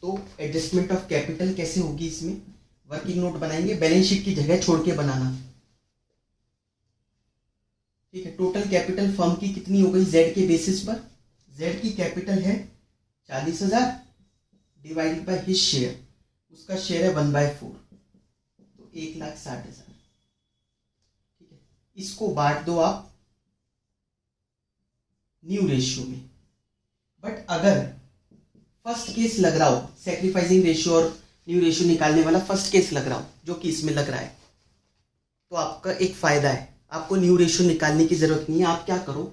तो एडजस्टमेंट ऑफ कैपिटल कैसे होगी, इसमें वर्किंग नोट बनाएंगे, बैलेंस शीट की जगह छोड़ के बनाना. ठीक है, टोटल कैपिटल फर्म की कितनी हो गई Z के बेसिस पर. Z की कैपिटल है 40,000 डिवाइडेड बाय हिज शेयर, उसका शेयर है 1/4, तो 1,60,000. इसको बांट दो आप न्यू रेशियो में. बट अगर फर्स्ट केस लग रहा हो, सैक्रिफाइसिंग रेशियो और न्यू रेशियो निकालने वाला फर्स्ट केस लग रहा हो, जो कि इसमें लग रहा है, तो आपका एक फायदा है, आपको न्यू रेशियो निकालने की जरूरत नहीं है. आप क्या करो,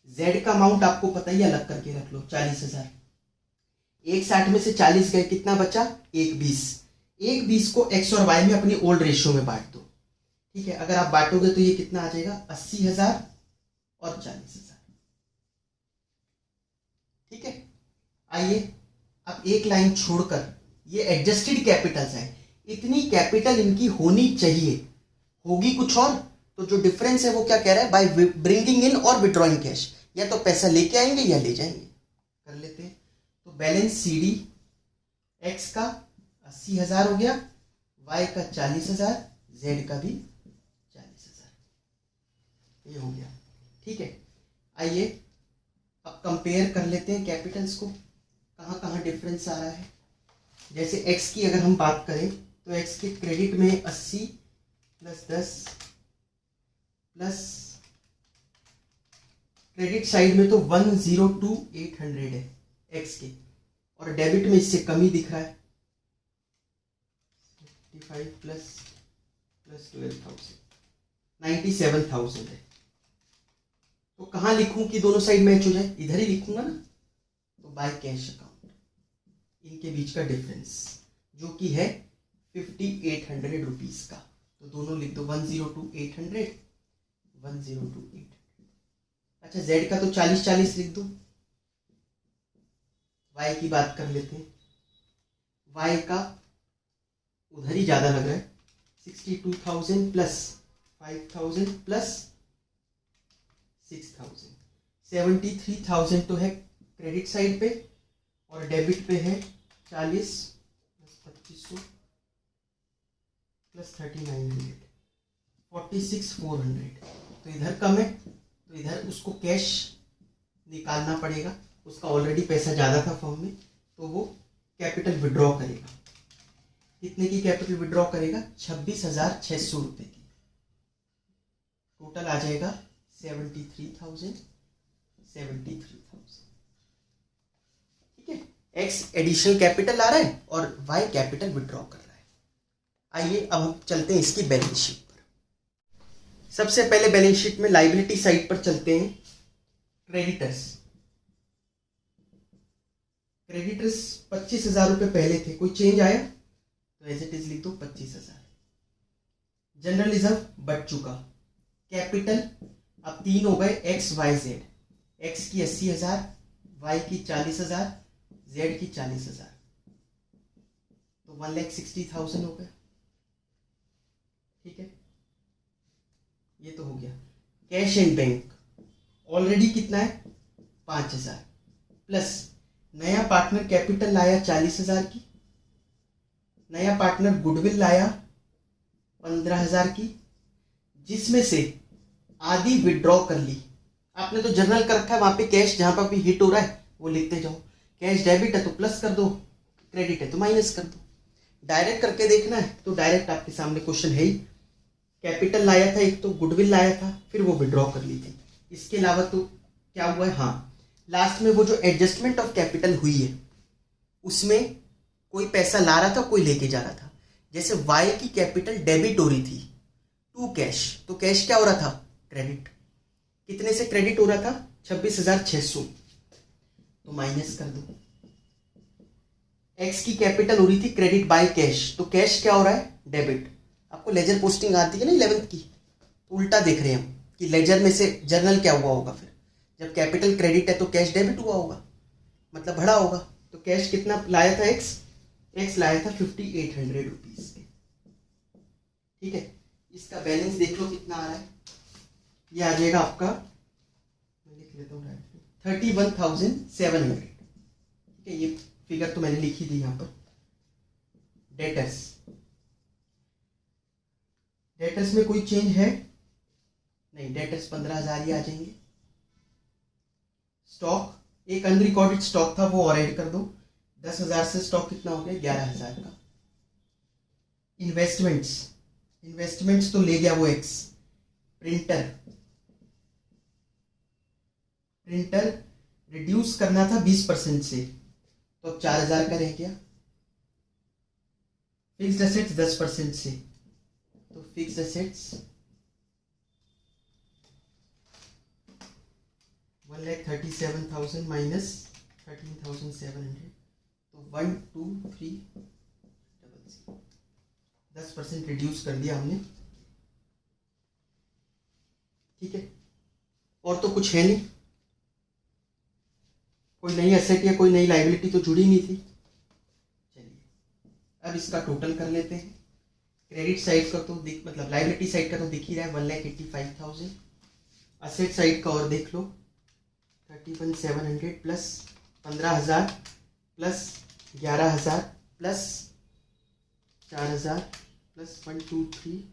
Z का अमाउंट आपको पता ही, अलग करके रख लो 40,000. 1,60 में से 40 गए, कितना बचा, 1,20. 1,20 को एक्स और वाई में अपनी ओल्ड रेशियो में बांट दो. ठीक है, अगर आप बांटोगे तो ये कितना आ जाएगा, 80,000 और 40,000. ठीक है, आइए अब एक लाइन छोड़कर ये एडजस्टेड कैपिटल्स है, इतनी कैपिटल इनकी होनी चाहिए, होगी कुछ और, तो जो डिफरेंस है वो क्या कह रहा है, बाय ब्रिंगिंग इन और विड्रॉइंग कैश, या तो पैसा लेके आएंगे या ले जाएंगे. कर लेते हैं. तो बैलेंस सीडी एक्स का 80,000 हो गया, वाई का 40,000, जेड का भी 40,000, ये हो गया. ठीक है, आइए अब कंपेयर कर लेते हैं कैपिटल्स को, कहाँ कहाँ डिफरेंस आ रहा है. जैसे एक्स की अगर हम बात करें तो एक्स के क्रेडिट में 80 + 10 प्लस क्रेडिट साइड में तो 102,800 है एक्स के, और डेबिट में इससे कम ही दिख रहा है, 55 प्लस 12,000, 97,000 है. तो कहाँ लिखूं कि दोनों साइड मैच हो जाए, इधर ही लिखूंगा ना. तो बाय कैश अकाउंट इनके बीच का डिफरेंस जो कि है 5,800 रुपीज का, तो दोनों लिख दो 102,800, 102,800. अच्छा, जेड का तो 40,40 लिख दो. वाई की बात कर लेते हैं. वाई का उधर ही ज्यादा लग रहा है, 62,000 प्लस 5,000 प्लस 6,000, 73,000 तो है क्रेडिट साइड पे, और डेबिट पे है 40 प्लस 2,500 प्लस 3,900, 46,400. तो इधर कम है, तो इधर उसको कैश निकालना पड़ेगा, उसका ऑलरेडी पैसा ज़्यादा था फर्म में, तो वो कैपिटल विड्रॉ करेगा. कितने की कैपिटल विड्रॉ करेगा, 26,600 रुपये की. टोटल आ जाएगा 73,000. ठीक है, एक्स एडिशनल कैपिटल आ रहा है और वाई कैपिटल विड्रॉ कर रहा है. आइए अब हम चलते हैं इसकी बैलेंस शीट पर. सबसे पहले बैलेंस शीट में लायबिलिटी साइड पर चलते हैं. क्रेडिटर्स 25,000 रुपये पहले थे, कोई चेंज आया तो एज इट इज लिख दो 25,000. जनरल रिजर्व बढ़ चुका. कैपिटल अब 3 हो गए, एक्स वाई जेड. एक्स की 80,000, वाई की 40,000, जेड की 40,000, तो 1,60,000 हो गया. ठीक है, ये तो हो गया. कैश एंड बैंक ऑलरेडी कितना है, 5,000, प्लस नया पार्टनर कैपिटल लाया 40,000 की, नया पार्टनर गुडविल लाया 15,000 की, जिसमें से आधी विड्रॉ कर ली. आपने तो जर्नल कर रखा है, वहां पे कैश जहां पर भी हिट हो रहा है वो लिखते जाओ. कैश डेबिट है तो प्लस कर दो, क्रेडिट है तो माइनस कर दो. डायरेक्ट करके देखना है तो डायरेक्ट आपके सामने क्वेश्चन है ही. कैपिटल लाया था एक, तो गुडविल लाया था, फिर वो विड्रॉ कर ली थी. इसके अलावा तो क्या हुआ है, हाँ लास्ट में वो जो एडजस्टमेंट ऑफ कैपिटल हुई है उसमें कोई पैसा ला रहा था, कोई लेके जा रहा था. जैसे वाई की कैपिटल डेबिट हो रही थी टू कैश, तो कैश क्या हो रहा था, क्रेडिट. कितने से क्रेडिट हो रहा था, 26,600, तो माइनस कर दो. एक्स की कैपिटल हो रही थी क्रेडिट बाय कैश, तो कैश क्या हो रहा है, डेबिट. आपको लेजर पोस्टिंग आती है ना 11th की, तो उल्टा देख रहे हैं हम कि लेजर में से जर्नल क्या हुआ होगा. फिर जब कैपिटल क्रेडिट है तो कैश डेबिट हुआ होगा, मतलब बढ़ा होगा. तो कैश कितना लाया था एक्स, टैक्स लाया था 5800 रुपीज के। ठीक है, इसका बैलेंस देख लो कितना आ रहा है, ये आ जाएगा आपका, मैं लिख लेता हूँ 31,700। ठीक है, ये फिगर तो मैंने लिखी थी यहाँ पर। डेटर्स में कोई चेंज है नहीं, डेटर्स 15,000 ही आ जाएंगे। स्टॉक, एक अनरिकॉर्डेड स्टॉक था वो और ऐड कर दो, 10,000 से स्टॉक कितना हो गया 11,000 का। इन्वेस्टमेंट्स तो ले गया वो एक्स। प्रिंटर रिड्यूस करना था 20% से, तो अब 4,000 का रह गया। फिक्स्ड एसेट्स 10% से, तो फिक्स्ड एसेट्स 1,37,000 माइनस 13,700, तो 1,2,3,000। 10% रिड्यूस कर दिया हमने। ठीक है, और तो कुछ है नहीं, कोई नई एसेट या कोई नई लाइबिलिटी तो जुड़ी नहीं थी। चलिए अब इसका टोटल कर लेते हैं। क्रेडिट साइड का तो मतलब लाइबिलिटी साइड का तो दिख ही रहा है 1,85,000। असेट साइड का और देख लो 31,700 प्लस 15,000 प्लस 11,000 प्लस 4,000 प्लस 1,2,3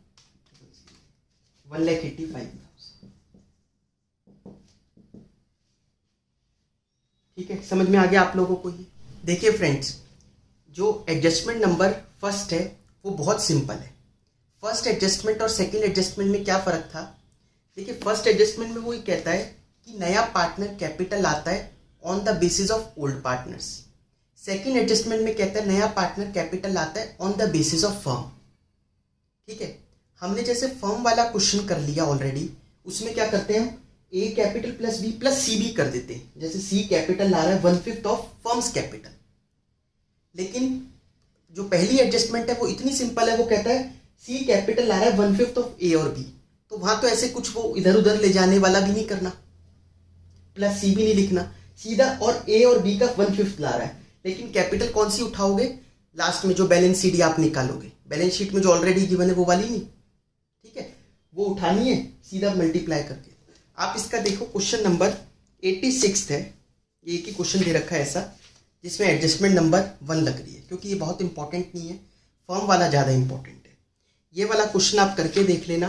1,85,000। ठीक है, समझ में आ गया आप लोगों को ये? देखिए फ्रेंड्स, जो एडजस्टमेंट नंबर फर्स्ट है वो बहुत सिंपल है। फर्स्ट एडजस्टमेंट और सेकंड एडजस्टमेंट में क्या फ़र्क था? देखिए, फर्स्ट एडजस्टमेंट में वो ये कहता है कि नया पार्टनर कैपिटल आता है on the basis of old partners. Second adjustment में कहता है नया पार्टनर कैपिटल आता है on the basis of firm. ठीक है, हमने जैसे फर्म वाला क्वेश्चन कर लिया ऑलरेडी, उसमें क्या करते हैं हम ए कैपिटल प्लस बी प्लस सी भी कर देते हैं। जैसे सी कैपिटल ला रहा है 1/5 ऑफ फर्म्स कैपिटल। लेकिन जो पहली एडजस्टमेंट है वो इतनी सिंपल है, वो कहता है सी कैपिटल ला रहा है 1/5 ऑफ ए और बी, तो वहां तो ऐसे कुछ वो इधर उधर ले जाने वाला भी नहीं करना, प्लस सी भी नहीं लिखना, सीधा और ए और बी का 1/5 ला रहा है। लेकिन कैपिटल कौन सी उठाओगे? लास्ट में जो बैलेंस शीट आप निकालोगे, बैलेंस शीट में जो ऑलरेडी गिवन है वो वाली नहीं। ठीक है, वो उठानी है सीधा मल्टीप्लाई करके। आप इसका देखो, क्वेश्चन नंबर 86 है, एक ही क्वेश्चन दे रखा है ऐसा जिसमें एडजस्टमेंट नंबर 1 लग रही है, क्योंकि ये बहुत इंपॉर्टेंट नहीं है, फर्म वाला ज़्यादा इंपॉर्टेंट है। ये वाला क्वेश्चन आप करके देख लेना।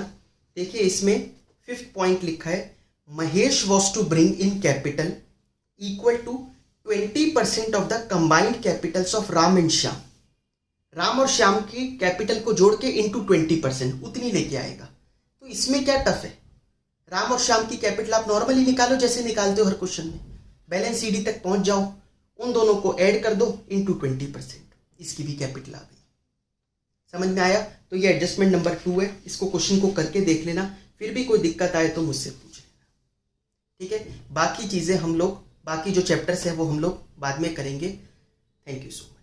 देखिए, इसमें 5th पॉइंट लिखा है, Mahesh was to bring in capital equal to 20% of the combined capitals of Ram and Shyam. Ram और श्याम की कैपिटल को जोड़ के इंटू 20%, उतनी लेके आएगा। तो इसमें क्या टफ है? राम और श्याम की कैपिटल आप नॉर्मली निकालो जैसे निकालते हो हर क्वेश्चन में, बैलेंस सीडी तक पहुंच जाओ, उन दोनों को ऐड कर दो इंटू 20%, इसकी भी कैपिटल आ गई। समझ में आया? तो ये एडजस्टमेंट नंबर 2 है, इसको क्वेश्चन को करके देख लेना, फिर भी कोई दिक्कत आए तो मुझसे पूछ लेना। ठीक है, बाकी चीज़ें हम लोग, बाकी जो चैप्टर्स हैं वो हम लोग बाद में करेंगे। Thank you so much.